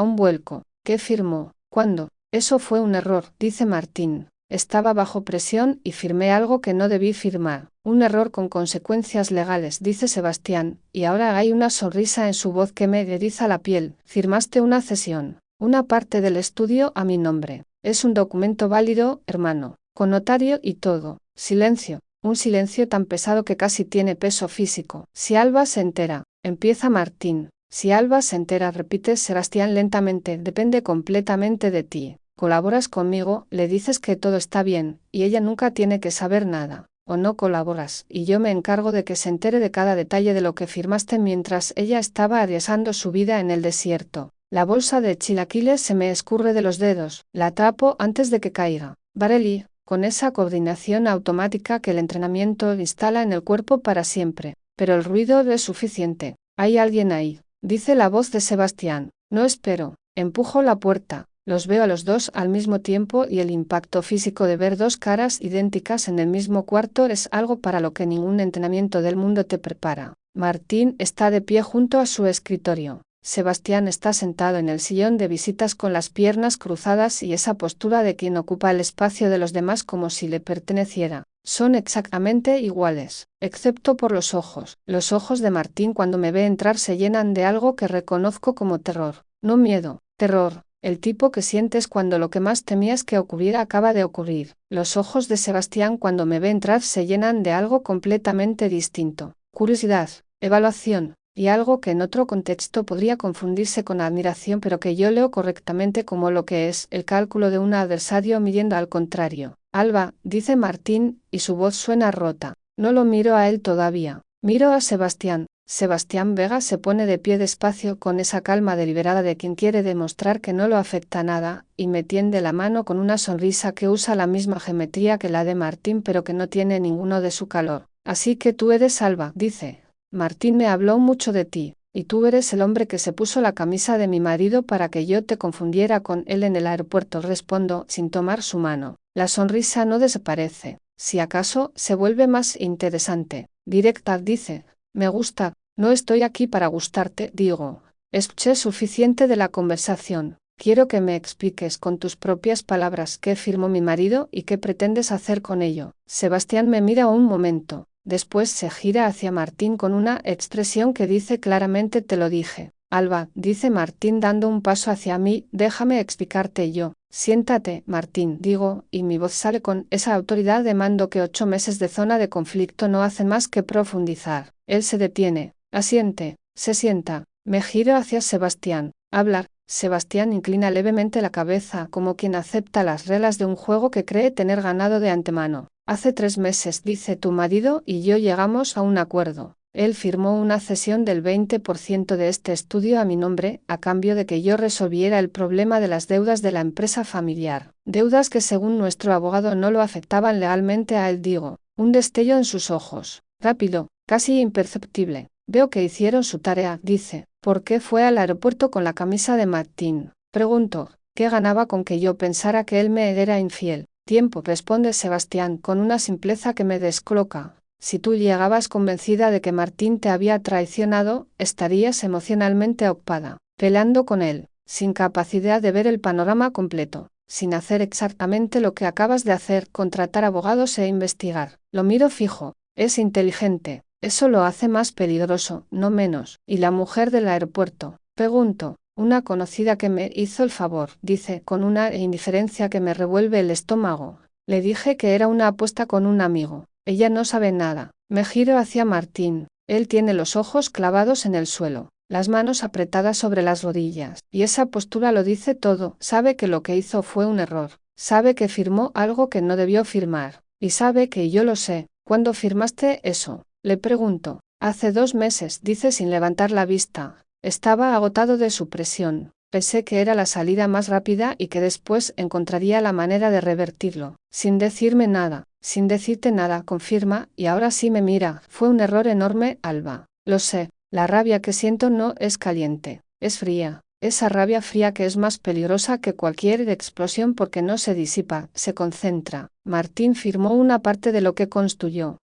un vuelco. ¿Qué firmó? ¿Cuándo? Eso fue un error, dice Martín. Estaba bajo presión y firmé algo que no debí firmar. Un error con consecuencias legales, dice Sebastián, y ahora hay una sonrisa en su voz que me eriza la piel. Firmaste una cesión, una parte del estudio a mi nombre. Es un documento válido, hermano, con notario y todo. Silencio. Un silencio tan pesado que casi tiene peso físico. Si Alba se entera, empieza Martín. Si Alba se entera, repite Sebastián lentamente, depende completamente de ti. Colaboras conmigo, le dices que todo está bien, y ella nunca tiene que saber nada. O no colaboras, y yo me encargo de que se entere de cada detalle de lo que firmaste mientras ella estaba arriesgando su vida en el desierto. La bolsa de chilaquiles se me escurre de los dedos, la atrapo antes de que caiga. Barely, con esa coordinación automática que el entrenamiento instala en el cuerpo para siempre. Pero el ruido es suficiente. Hay alguien ahí, dice la voz de Sebastián. No espero. Empujo la puerta. Los veo a los dos al mismo tiempo y el impacto físico de ver dos caras idénticas en el mismo cuarto es algo para lo que ningún entrenamiento del mundo te prepara. Martín está de pie junto a su escritorio. Sebastián está sentado en el sillón de visitas con las piernas cruzadas y esa postura de quien ocupa el espacio de los demás como si le perteneciera. Son exactamente iguales, excepto por los ojos. Los ojos de Martín cuando me ve entrar se llenan de algo que reconozco como terror. No miedo, terror. El tipo que sientes cuando lo que más temías que ocurriera acaba de ocurrir. Los ojos de Sebastián cuando me ve entrar se llenan de algo completamente distinto. Curiosidad, evaluación, y algo que en otro contexto podría confundirse con admiración pero que yo leo correctamente como lo que es el cálculo de un adversario midiendo al contrario. Alba, dice Martín, y su voz suena rota. No lo miro a él todavía. Miro a Sebastián. Sebastián Vega se pone de pie despacio con esa calma deliberada de quien quiere demostrar que no lo afecta nada, y me tiende la mano con una sonrisa que usa la misma geometría que la de Martín pero que no tiene ninguno de su calor. Así que tú eres Alba, dice. Martín me habló mucho de ti, y tú eres el hombre que se puso la camisa de mi marido para que yo te confundiera con él en el aeropuerto, respondo, sin tomar su mano. La sonrisa no desaparece, si acaso se vuelve más interesante. Directa, dice. Me gusta. No estoy aquí para gustarte, digo. Escuché suficiente de la conversación. Quiero que me expliques con tus propias palabras qué firmó mi marido y qué pretendes hacer con ello. Sebastián me mira un momento. Después se gira hacia Martín con una expresión que dice claramente te lo dije. Alba, dice Martín dando un paso hacia mí, déjame explicarte yo. Siéntate, Martín, digo, y mi voz sale con esa autoridad de mando que 8 meses de zona de conflicto no hacen más que profundizar. Él se detiene. Asiente, se sienta. Me giro hacia Sebastián. Hablar. Sebastián inclina levemente la cabeza como quien acepta las reglas de un juego que cree tener ganado de antemano. Hace 3 meses, dice tu marido y yo llegamos a un acuerdo. Él firmó una cesión del 20% de este estudio a mi nombre, a cambio de que yo resolviera el problema de las deudas de la empresa familiar. Deudas que según nuestro abogado no lo afectaban legalmente a él, digo. Un destello en sus ojos. Rápido, casi imperceptible. Veo que hicieron su tarea, dice. ¿Por qué fue al aeropuerto con la camisa de Martín? Pregunto. ¿Qué ganaba con que yo pensara que él me era infiel? Tiempo, responde Sebastián con una simpleza que me descoloca. Si tú llegabas convencida de que Martín te había traicionado, estarías emocionalmente ocupada, peleando con él, sin capacidad de ver el panorama completo, sin hacer exactamente lo que acabas de hacer, contratar abogados e investigar. Lo miro fijo. Es inteligente. Eso lo hace más peligroso, no menos. ¿Y la mujer del aeropuerto? Pregunto. Una conocida que me hizo el favor, dice, con una indiferencia que me revuelve el estómago. Le dije que era una apuesta con un amigo. Ella no sabe nada. Me giro hacia Martín. Él tiene los ojos clavados en el suelo, las manos apretadas sobre las rodillas, y esa postura lo dice todo. Sabe que lo que hizo fue un error. Sabe que firmó algo que no debió firmar. Y sabe que yo lo sé. ¿Cuándo firmaste eso? Le pregunto. Hace 2 meses, dice sin levantar la vista. Estaba agotado de su presión. Pensé que era la salida más rápida y que después encontraría la manera de revertirlo. Sin decirme nada, sin decirte nada, confirma, y ahora sí me mira. Fue un error enorme, Alba. Lo sé. La rabia que siento no es caliente. Es fría. Esa rabia fría que es más peligrosa que cualquier explosión porque no se disipa, se concentra. Martín firmó una parte de lo que construyó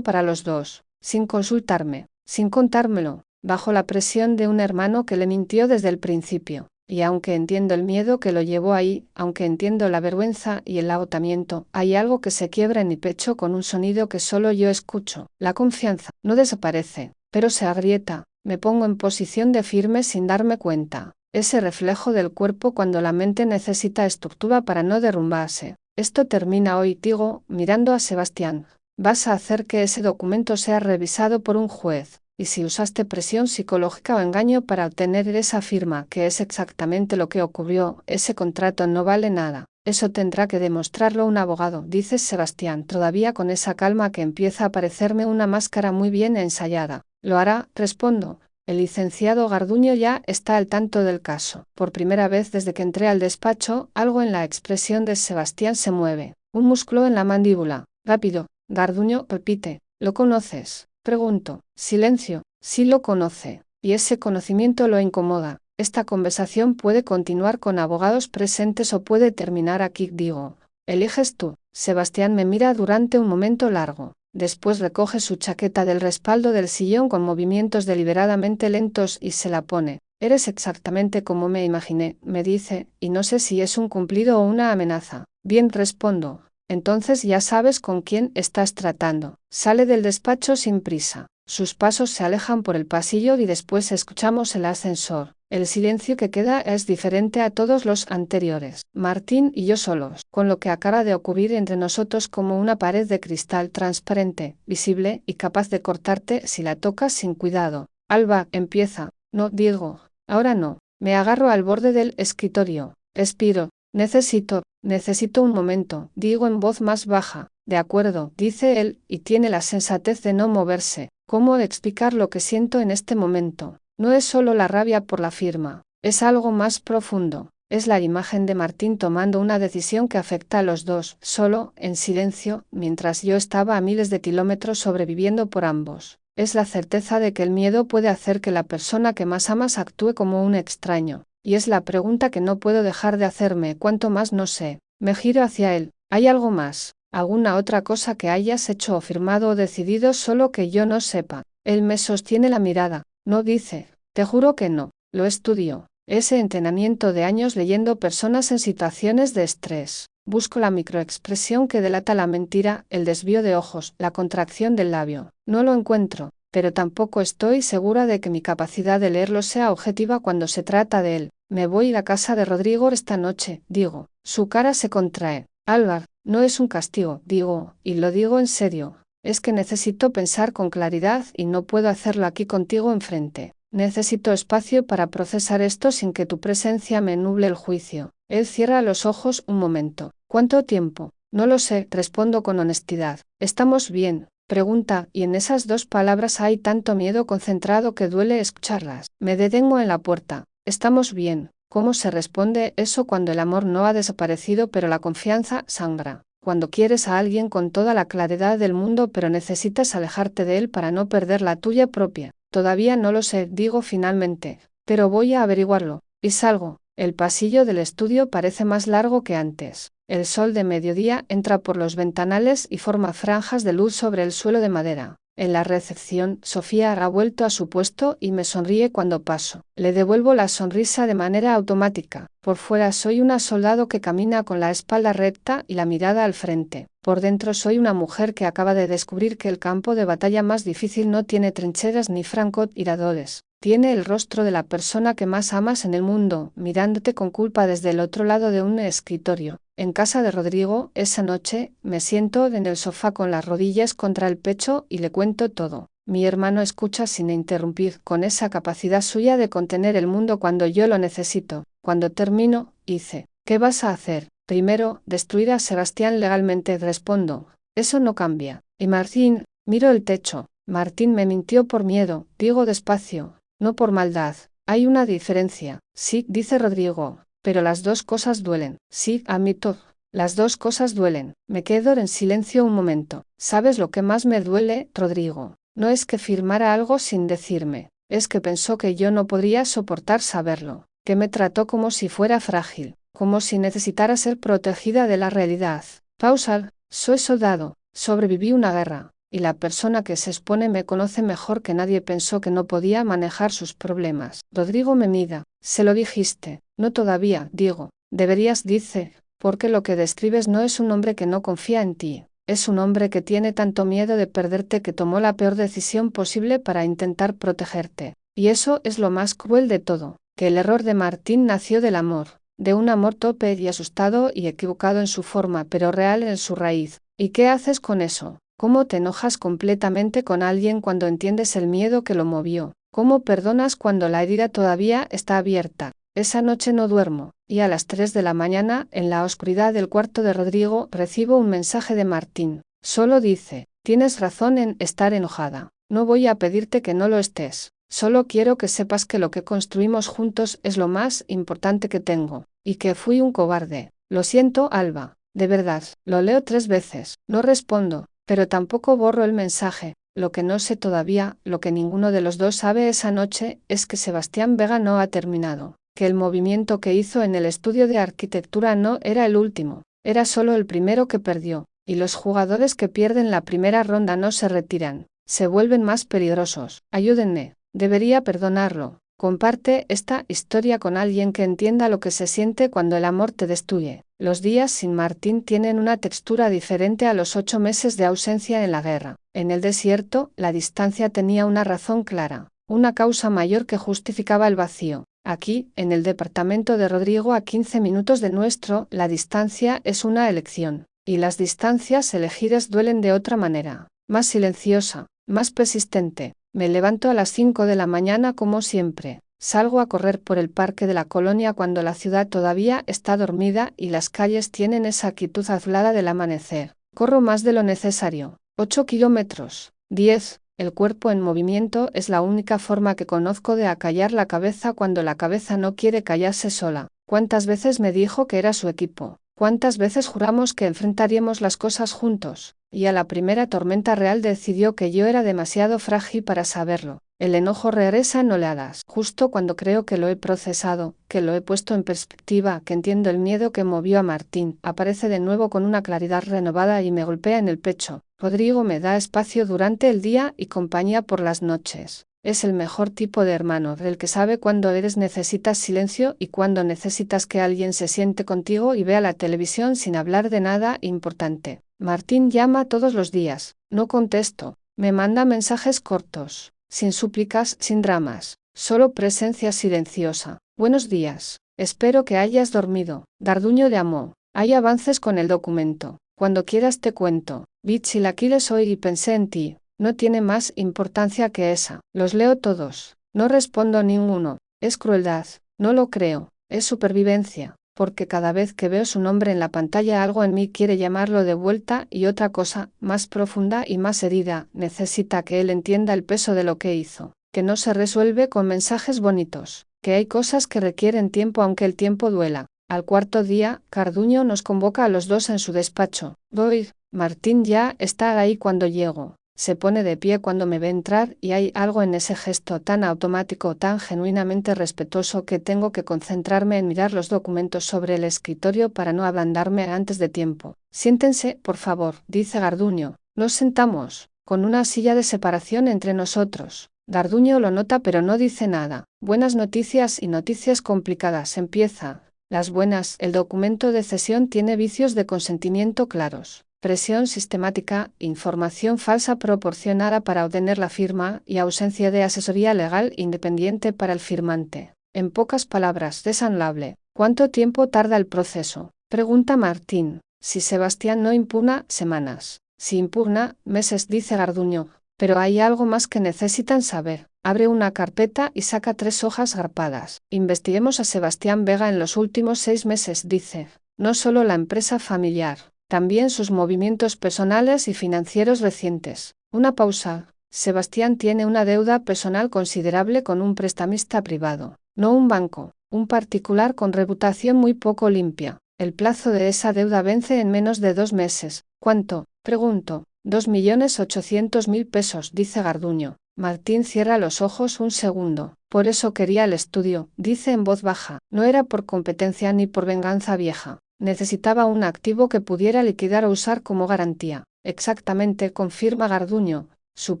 para los dos, sin consultarme, sin contármelo, bajo la presión de un hermano que le mintió desde el principio. Y aunque entiendo el miedo que lo llevó ahí, aunque entiendo la vergüenza y el agotamiento, hay algo que se quiebra en mi pecho con un sonido que solo yo escucho. La confianza no desaparece, pero se agrieta. Me pongo en posición de firme sin darme cuenta. Ese reflejo del cuerpo cuando la mente necesita estructura para no derrumbarse. Esto termina hoy, digo, mirando a Sebastián. Vas a hacer que ese documento sea revisado por un juez. Y si usaste presión psicológica o engaño para obtener esa firma, que es exactamente lo que ocurrió, ese contrato no vale nada. Eso tendrá que demostrarlo un abogado, dice Sebastián, todavía con esa calma que empieza a parecerme una máscara muy bien ensayada. Lo hará, respondo. El licenciado Garduño ya está al tanto del caso. Por primera vez desde que entré al despacho, algo en la expresión de Sebastián se mueve. Un músculo en la mandíbula. Rápido. Garduño repite. ¿Lo conoces? Pregunto. Silencio. Sí lo conoce. Y ese conocimiento lo incomoda. Esta conversación puede continuar con abogados presentes o puede terminar aquí, digo. Eliges tú. Sebastián me mira durante un momento largo. Después recoge su chaqueta del respaldo del sillón con movimientos deliberadamente lentos y se la pone. Eres exactamente como me imaginé, me dice, y no sé si es un cumplido o una amenaza. Bien, respondo. Entonces ya sabes con quién estás tratando. Sale del despacho sin prisa. Sus pasos se alejan por el pasillo y después escuchamos el ascensor. El silencio que queda es diferente a todos los anteriores. Martín y yo solos, con lo que acaba de ocurrir entre nosotros como una pared de cristal transparente, visible y capaz de cortarte si la tocas sin cuidado. Alba, empieza. No, digo. Ahora no. Me agarro al borde del escritorio. Expiro. Necesito un momento, digo en voz más baja. De acuerdo, dice él, y tiene la sensatez de no moverse. ¿Cómo explicar lo que siento en este momento? No es solo la rabia por la firma, es algo más profundo. Es la imagen de Martín tomando una decisión que afecta a los dos, solo, en silencio, mientras yo estaba a miles de kilómetros sobreviviendo por ambos. Es la certeza de que el miedo puede hacer que la persona que más amas actúe como un extraño. Y es la pregunta que no puedo dejar de hacerme, cuanto más no sé. Me giro hacia él. ¿Hay algo más? ¿Alguna otra cosa que hayas hecho o firmado o decidido solo que yo no sepa? Él me sostiene la mirada. No dice. Te juro que no. Lo estudio. Ese entrenamiento de años leyendo personas en situaciones de estrés. Busco la microexpresión que delata la mentira, el desvío de ojos, la contracción del labio. No lo encuentro, pero tampoco estoy segura de que mi capacidad de leerlo sea objetiva cuando se trata de él. Me voy a la casa de Rodrigo esta noche, digo. Su cara se contrae. Álvar, no es un castigo, digo, y lo digo en serio. Es que necesito pensar con claridad y no puedo hacerlo aquí contigo enfrente. Necesito espacio para procesar esto sin que tu presencia me nuble el juicio. Él cierra los ojos un momento. ¿Cuánto tiempo? No lo sé, respondo con honestidad. ¿Estamos bien? Pregunta, y en esas dos palabras hay tanto miedo concentrado que duele escucharlas. Me detengo en la puerta. ¿Estamos bien? ¿Cómo se responde eso cuando el amor no ha desaparecido pero la confianza sangra? Cuando quieres a alguien con toda la claridad del mundo pero necesitas alejarte de él para no perder la tuya propia. Todavía no lo sé, digo finalmente, pero voy a averiguarlo. Y salgo. El pasillo del estudio parece más largo que antes. El sol de mediodía entra por los ventanales y forma franjas de luz sobre el suelo de madera. En la recepción, Sofía ha vuelto a su puesto y me sonríe cuando paso. Le devuelvo la sonrisa de manera automática. Por fuera soy una soldado que camina con la espalda recta y la mirada al frente. Por dentro soy una mujer que acaba de descubrir que el campo de batalla más difícil no tiene trincheras ni francotiradores. Tiene el rostro de la persona que más amas en el mundo, mirándote con culpa desde el otro lado de un escritorio. En casa de Rodrigo, esa noche, me siento en el sofá con las rodillas contra el pecho y le cuento todo. Mi hermano escucha sin interrumpir, con esa capacidad suya de contener el mundo cuando yo lo necesito. Cuando termino, dice, ¿qué vas a hacer? Primero, destruir a Sebastián legalmente, respondo. Eso no cambia. Y Martín, miro el techo. Martín me mintió por miedo, digo despacio, no por maldad. Hay una diferencia. Sí, dice Rodrigo. Pero las dos cosas duelen. Sí, admito. Las dos cosas duelen. Me quedo en silencio un momento. ¿Sabes lo que más me duele, Rodrigo? No es que firmara algo sin decirme. Es que pensó que yo no podría soportar saberlo. Que me trató como si fuera frágil. Como si necesitara ser protegida de la realidad. Pausa. Soy soldado. Sobreviví una guerra. Y la persona que se expone me conoce mejor que nadie. Pensó que no podía manejar sus problemas. Rodrigo me mira. Se lo dijiste. No todavía, digo. Deberías, dice, porque lo que describes no es un hombre que no confía en ti. Es un hombre que tiene tanto miedo de perderte que tomó la peor decisión posible para intentar protegerte. Y eso es lo más cruel de todo, que el error de Martín nació del amor, de un amor torpe y asustado y equivocado en su forma, pero real en su raíz. ¿Y qué haces con eso? ¿Cómo te enojas completamente con alguien cuando entiendes el miedo que lo movió? ¿Cómo perdonas cuando la herida todavía está abierta? Esa noche no duermo, y a las 3 de la mañana, en la oscuridad del cuarto de Rodrigo, recibo un mensaje de Martín. Solo dice: tienes razón en estar enojada. No voy a pedirte que no lo estés. Solo quiero que sepas que lo que construimos juntos es lo más importante que tengo, y que fui un cobarde. Lo siento, Alba. De verdad. Lo leo 3 veces. No respondo, pero tampoco borro el mensaje. Lo que no sé todavía, lo que ninguno de los dos sabe esa noche, es que Sebastián Vega no ha terminado. Que el movimiento que hizo en el estudio de arquitectura no era el último, era solo el primero que perdió, y los jugadores que pierden la primera ronda no se retiran, se vuelven más peligrosos. Ayúdenme, debería perdonarlo. Comparte esta historia con alguien que entienda lo que se siente cuando el amor te destruye. Los días sin Martín tienen una textura diferente a los 8 meses de ausencia en la guerra. En el desierto, la distancia tenía una razón clara, una causa mayor que justificaba el vacío. Aquí, en el departamento de Rodrigo, a 15 minutos de nuestro, la distancia es una elección. Y las distancias elegidas duelen de otra manera, más silenciosa, más persistente. Me levanto a las 5 de la mañana como siempre. Salgo a correr por el parque de la colonia cuando la ciudad todavía está dormida y las calles tienen esa quietud azulada del amanecer. Corro más de lo necesario. 8 kilómetros. 10. El cuerpo en movimiento es la única forma que conozco de acallar la cabeza cuando la cabeza no quiere callarse sola. ¿Cuántas veces me dijo que era su equipo? ¿Cuántas veces juramos que enfrentaríamos las cosas juntos? Y a la primera tormenta real decidió que yo era demasiado frágil para saberlo. El enojo regresa en oleadas, justo cuando creo que lo he procesado, que lo he puesto en perspectiva, que entiendo el miedo que movió a Martín. Aparece de nuevo con una claridad renovada y me golpea en el pecho. Rodrigo me da espacio durante el día y compañía por las noches. Es el mejor tipo de hermano, el que sabe cuándo necesitas silencio y cuándo necesitas que alguien se siente contigo y vea la televisión sin hablar de nada importante. Martín llama todos los días. No contesto. Me manda mensajes cortos, sin súplicas, sin dramas. Solo presencia silenciosa. Buenos días. Espero que hayas dormido. Garduño de Amó. Hay avances con el documento. Cuando quieras te cuento. Vi chilaquiles hoy y pensé en ti. No tiene más importancia que esa. Los leo todos. No respondo ninguno. Es crueldad. No lo creo. Es supervivencia. Porque cada vez que veo su nombre en la pantalla algo en mí quiere llamarlo de vuelta y otra cosa, más profunda y más herida, necesita que él entienda el peso de lo que hizo. Que no se resuelve con mensajes bonitos. Que hay cosas que requieren tiempo aunque el tiempo duela. Al cuarto día, Garduño nos convoca a los dos en su despacho. Voy. Martín ya está ahí cuando llego. Se pone de pie cuando me ve entrar y hay algo en ese gesto tan automático, tan genuinamente respetuoso que tengo que concentrarme en mirar los documentos sobre el escritorio para no ablandarme antes de tiempo. Siéntense, por favor, dice Garduño. Nos sentamos, con una silla de separación entre nosotros. Garduño lo nota pero no dice nada. Buenas noticias y noticias complicadas. Empieza. Las buenas, el documento de cesión tiene vicios de consentimiento claros. Presión sistemática, información falsa proporcionada para obtener la firma y ausencia de asesoría legal independiente para el firmante. En pocas palabras, desanlable. ¿Cuánto tiempo tarda el proceso? Pregunta Martín. Si Sebastián no impugna, semanas. Si impugna, meses, dice Garduño. Pero hay algo más que necesitan saber. Abre una carpeta y saca 3 hojas garpadas. Investiguemos a Sebastián Vega en los últimos 6 meses, dice. No solo la empresa familiar. También sus movimientos personales y financieros recientes. Una pausa. Sebastián tiene una deuda personal considerable con un prestamista privado. No un banco, un particular con reputación muy poco limpia. El plazo de esa deuda vence en menos de 2 meses. ¿Cuánto? Pregunto. 2.800.000 pesos, dice Garduño. Martín cierra los ojos un segundo. Por eso quería el estudio, dice en voz baja. No era por competencia ni por venganza vieja. Necesitaba un activo que pudiera liquidar o usar como garantía. Exactamente, confirma Garduño. Su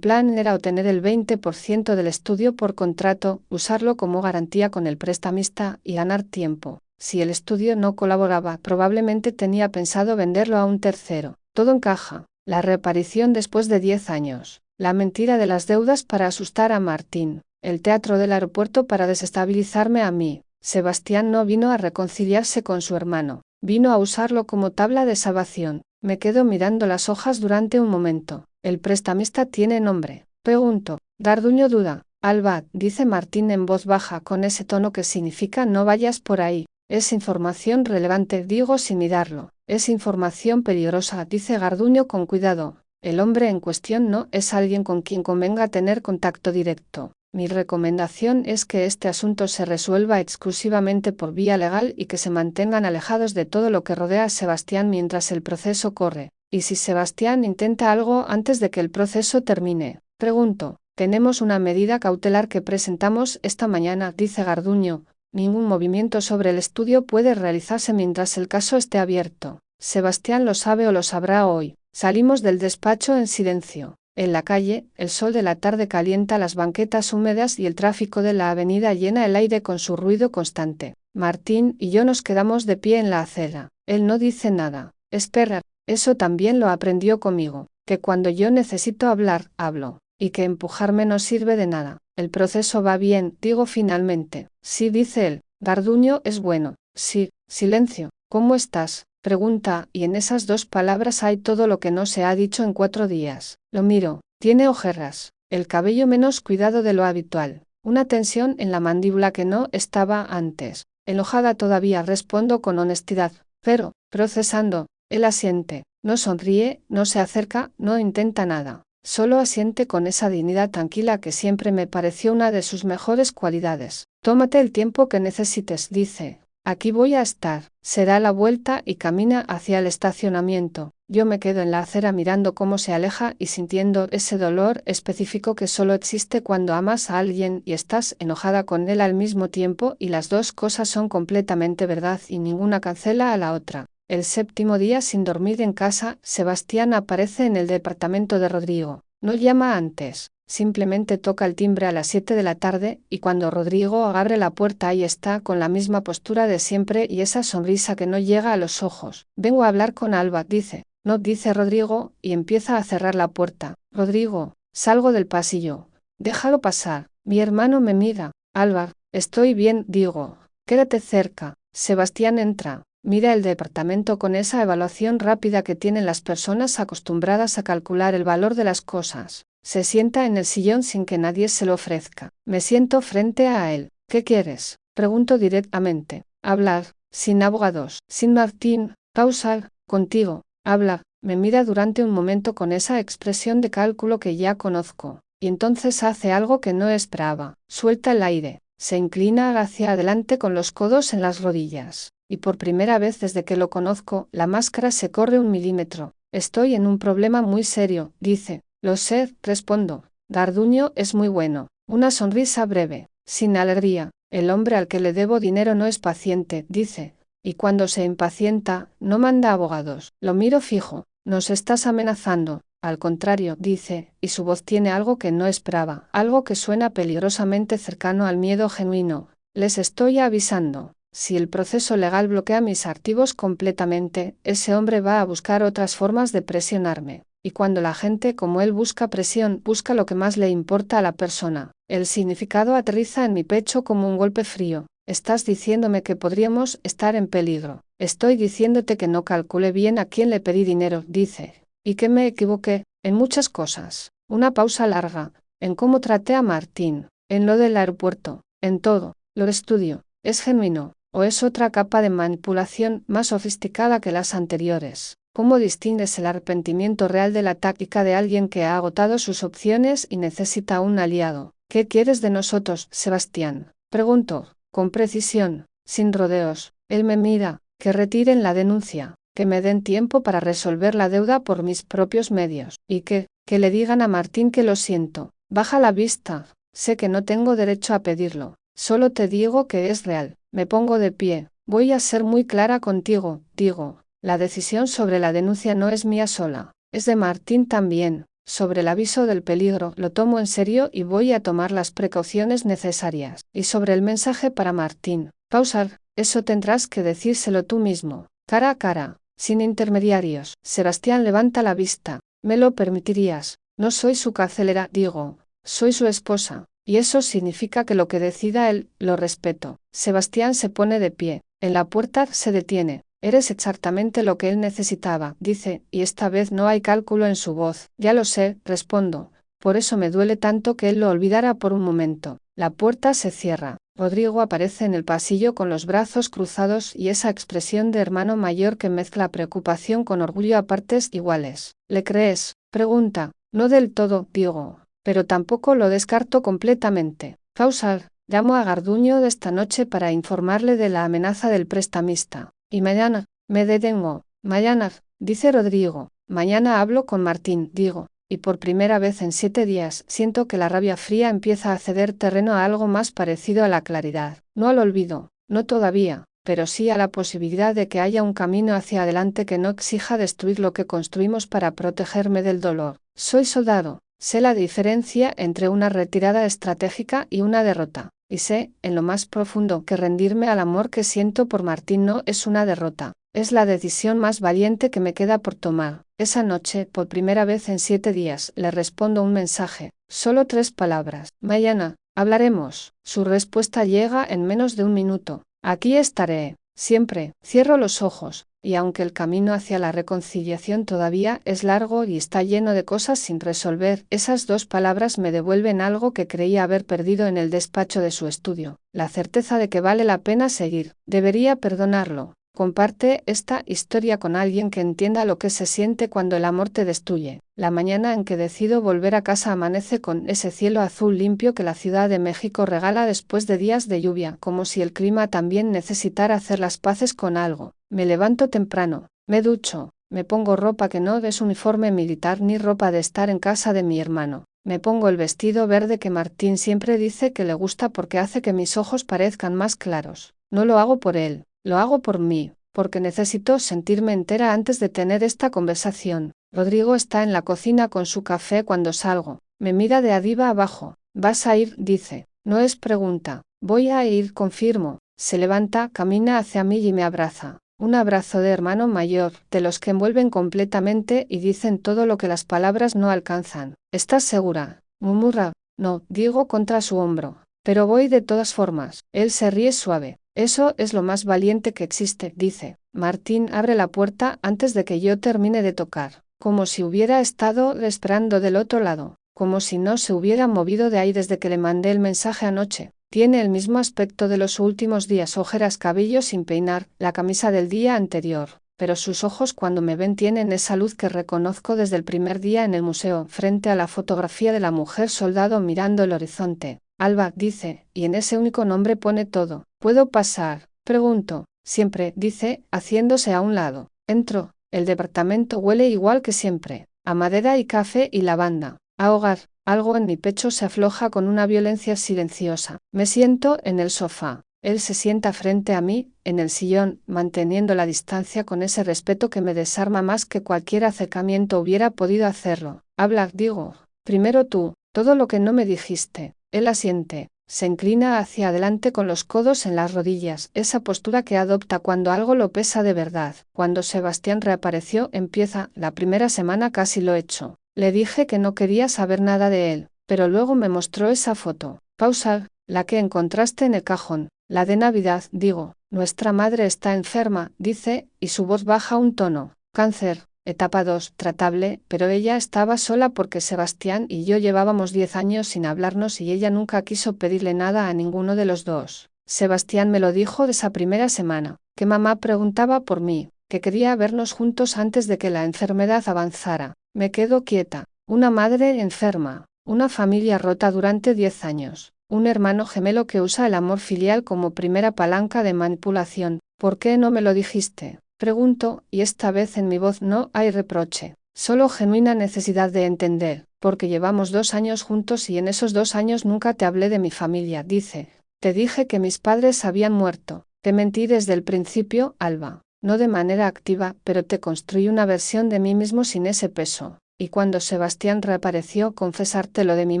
plan era obtener el 20% del estudio por contrato, usarlo como garantía con el prestamista y ganar tiempo. Si el estudio no colaboraba, probablemente tenía pensado venderlo a un tercero. Todo encaja. La reaparición después de 10 años. La mentira de las deudas para asustar a Martín. El teatro del aeropuerto para desestabilizarme a mí. Sebastián no vino a reconciliarse con su hermano. Vino a usarlo como tabla de salvación. Me quedo mirando las hojas durante un momento. ¿El prestamista tiene nombre? Pregunto. Garduño duda. Alba, dice Martín en voz baja con ese tono que significa no vayas por ahí. Es información relevante, digo sin mirarlo. Es información peligrosa, dice Garduño con cuidado. El hombre en cuestión no es alguien con quien convenga tener contacto directo. Mi recomendación es que este asunto se resuelva exclusivamente por vía legal y que se mantengan alejados de todo lo que rodea a Sebastián mientras el proceso corre. ¿Y si Sebastián intenta algo antes de que el proceso termine? Pregunto. Tenemos una medida cautelar que presentamos esta mañana, dice Garduño. Ningún movimiento sobre el estudio puede realizarse mientras el caso esté abierto. Sebastián lo sabe o lo sabrá hoy. Salimos del despacho en silencio. En la calle, el sol de la tarde calienta las banquetas húmedas y el tráfico de la avenida llena el aire con su ruido constante. Martín y yo nos quedamos de pie en la acera. Él no dice nada. Espera, eso también lo aprendió conmigo, que cuando yo necesito hablar, hablo, y que empujarme no sirve de nada. El proceso va bien, digo finalmente. Sí, dice él. Garduño es bueno. Sí, silencio. ¿Cómo estás? Pregunta, y en esas 2 palabras hay todo lo que no se ha dicho en 4 días. Lo miro. Tiene ojeras. El cabello menos cuidado de lo habitual. Una tensión en la mandíbula que no estaba antes. Enojada todavía respondo con honestidad. Pero, procesando, él asiente. No sonríe, no se acerca, no intenta nada. Solo asiente con esa dignidad tranquila que siempre me pareció una de sus mejores cualidades. Tómate el tiempo que necesites, dice. Aquí voy a estar. Se da la vuelta y camina hacia el estacionamiento. Yo me quedo en la acera mirando cómo se aleja y sintiendo ese dolor específico que solo existe cuando amas a alguien y estás enojada con él al mismo tiempo, y las 2 cosas son completamente verdad y ninguna cancela a la otra. El 7º día sin dormir en casa, Sebastián aparece en el departamento de Rodrigo. No llama antes. Simplemente toca el timbre a las 7 de la tarde, y cuando Rodrigo abre la puerta ahí está con la misma postura de siempre y esa sonrisa que no llega a los ojos. Vengo a hablar con Alba, dice. No, dice Rodrigo, y empieza a cerrar la puerta. Rodrigo, salgo del pasillo. Déjalo pasar. Mi hermano me mira. Alba, estoy bien, digo. Quédate cerca. Sebastián entra. Mira el departamento con esa evaluación rápida que tienen las personas acostumbradas a calcular el valor de las cosas. Se sienta en el sillón sin que nadie se lo ofrezca. Me siento frente a él. ¿Qué quieres? Pregunto directamente. Hablar, sin abogados, sin Martín, pausa, contigo. Habla. Me mira durante un momento con esa expresión de cálculo que ya conozco, y entonces hace algo que no esperaba. Suelta el aire. Se inclina hacia adelante con los codos en las rodillas. Y por primera vez desde que lo conozco, la máscara se corre 1 milímetro. Estoy en un problema muy serio, dice. Lo sé, respondo. Garduño es muy bueno. Una sonrisa breve, sin alegría. El hombre al que le debo dinero no es paciente, dice. Y cuando se impacienta, no manda abogados. Lo miro fijo. Nos estás amenazando. Al contrario, dice, y su voz tiene algo que no esperaba, algo que suena peligrosamente cercano al miedo genuino. Les estoy avisando. Si el proceso legal bloquea mis archivos completamente, ese hombre va a buscar otras formas de presionarme. Y cuando la gente como él busca presión, busca lo que más le importa a la persona. El significado aterriza en mi pecho como un golpe frío. Estás diciéndome que podríamos estar en peligro. Estoy diciéndote que no calculé bien a quién le pedí dinero, dice. Y que me equivoqué, en muchas cosas. Una pausa larga. En cómo traté a Martín. En lo del aeropuerto. En todo. Lo estudio. ¿Es genuino? ¿O es otra capa de manipulación más sofisticada que las anteriores? ¿Cómo distingues el arrepentimiento real de la táctica de alguien que ha agotado sus opciones y necesita un aliado? ¿Qué quieres de nosotros, Sebastián? Pregunto, con precisión, sin rodeos. Él me mira. Que retiren la denuncia, que me den tiempo para resolver la deuda por mis propios medios, y que le digan a Martín que lo siento. Baja la vista. Sé que no tengo derecho a pedirlo. Solo te digo que es real. Me pongo de pie. Voy a ser muy clara contigo, digo. La decisión sobre la denuncia no es mía sola. Es de Martín también. Sobre el aviso del peligro, lo tomo en serio y voy a tomar las precauciones necesarias. Y sobre el mensaje para Martín, pausar, eso tendrás que decírselo tú mismo, cara a cara, sin intermediarios. Sebastián levanta la vista. ¿Me lo permitirías? No soy su carcelera, digo, soy su esposa. Y eso significa que lo que decida él, lo respeto. Sebastián se pone de pie. En la puerta se detiene. Eres exactamente lo que él necesitaba, dice, y esta vez no hay cálculo en su voz. Ya lo sé, respondo. Por eso me duele tanto que él lo olvidara por un momento. La puerta se cierra. Rodrigo aparece en el pasillo con los brazos cruzados y esa expresión de hermano mayor que mezcla preocupación con orgullo a partes iguales. ¿Le crees? Pregunta. No del todo, digo, pero tampoco lo descarto completamente. Pausar. Llamo a Garduño de esta noche para informarle de la amenaza del prestamista. Y mañana, me detengo. Mañana, dice Rodrigo. Mañana hablo con Martín, digo, y por primera vez en 7 días siento que la rabia fría empieza a ceder terreno a algo más parecido a la claridad. No al olvido, no todavía, pero sí a la posibilidad de que haya un camino hacia adelante que no exija destruir lo que construimos para protegerme del dolor. Soy soldado, sé la diferencia entre una retirada estratégica y una derrota. Y sé, en lo más profundo, que rendirme al amor que siento por Martín no es una derrota. Es la decisión más valiente que me queda por tomar. Esa noche, por primera vez en 7 días, le respondo un mensaje. Solo 3 palabras. Mañana, hablaremos. Su respuesta llega en menos de un minuto. Aquí estaré. Siempre. Cierro los ojos. Y aunque el camino hacia la reconciliación todavía es largo y está lleno de cosas sin resolver, esas 2 palabras me devuelven algo que creía haber perdido en el despacho de su estudio, la certeza de que vale la pena seguir. Debería perdonarlo. Comparte esta historia con alguien que entienda lo que se siente cuando el amor te destruye. La mañana en que decido volver a casa amanece con ese cielo azul limpio que la Ciudad de México regala después de días de lluvia, como si el clima también necesitara hacer las paces con algo. Me levanto temprano, me ducho, me pongo ropa que no es uniforme militar ni ropa de estar en casa de mi hermano. Me pongo el vestido verde que Martín siempre dice que le gusta porque hace que mis ojos parezcan más claros. No lo hago por él. Lo hago por mí, porque necesito sentirme entera antes de tener esta conversación. Rodrigo está en la cocina con su café cuando salgo. Me mira de arriba abajo. ¿Vas a ir? Dice. No es pregunta. Voy a ir, confirmo. Se levanta, camina hacia mí y me abraza. Un abrazo de hermano mayor, de los que envuelven completamente y dicen todo lo que las palabras no alcanzan. ¿Estás segura? Murmura. No, digo contra su hombro. Pero voy de todas formas. Él se ríe suave. Eso es lo más valiente que existe, dice. Martín abre la puerta antes de que yo termine de tocar, como si hubiera estado esperando del otro lado, como si no se hubiera movido de ahí desde que le mandé el mensaje anoche. Tiene el mismo aspecto de los últimos días, ojeras, cabello sin peinar, la camisa del día anterior, pero sus ojos cuando me ven tienen esa luz que reconozco desde el primer día en el museo, frente a la fotografía de la mujer soldado mirando el horizonte. Alba, dice, y en ese único nombre pone todo. ¿Puedo pasar? Pregunto. Siempre, dice, haciéndose a un lado. Entro. El departamento huele igual que siempre. A madera y café y lavanda. A hogar. Algo en mi pecho se afloja con una violencia silenciosa. Me siento en el sofá. Él se sienta frente a mí, en el sillón, manteniendo la distancia con ese respeto que me desarma más que cualquier acercamiento hubiera podido hacerlo. Habla, digo. Primero tú. Todo lo que no me dijiste. Él asiente. Se inclina hacia adelante con los codos en las rodillas, esa postura que adopta cuando algo lo pesa de verdad. Cuando Sebastián reapareció, empieza, la primera semana casi lo hecho. Le dije que no quería saber nada de él, pero luego me mostró esa foto. Pausa, la que encontraste en el cajón, la de Navidad, digo. Nuestra madre está enferma, dice, y su voz baja un tono. Cáncer. Etapa 2, tratable, pero ella estaba sola porque Sebastián y yo llevábamos 10 años sin hablarnos y ella nunca quiso pedirle nada a ninguno de los dos. Sebastián me lo dijo de esa primera semana, que mamá preguntaba por mí, que quería vernos juntos antes de que la enfermedad avanzara. Me quedo quieta. Una madre enferma, una familia rota durante 10 años, un hermano gemelo que usa el amor filial como primera palanca de manipulación. ¿Por qué no me lo dijiste? Pregunto, y esta vez en mi voz no hay reproche, solo genuina necesidad de entender, porque llevamos 2 años juntos y en esos 2 años nunca te hablé de mi familia, dice. Te dije que mis padres habían muerto. Te mentí desde el principio, Alba. No de manera activa, pero te construí una versión de mí mismo sin ese peso. Y cuando Sebastián reapareció, confesarte lo de mi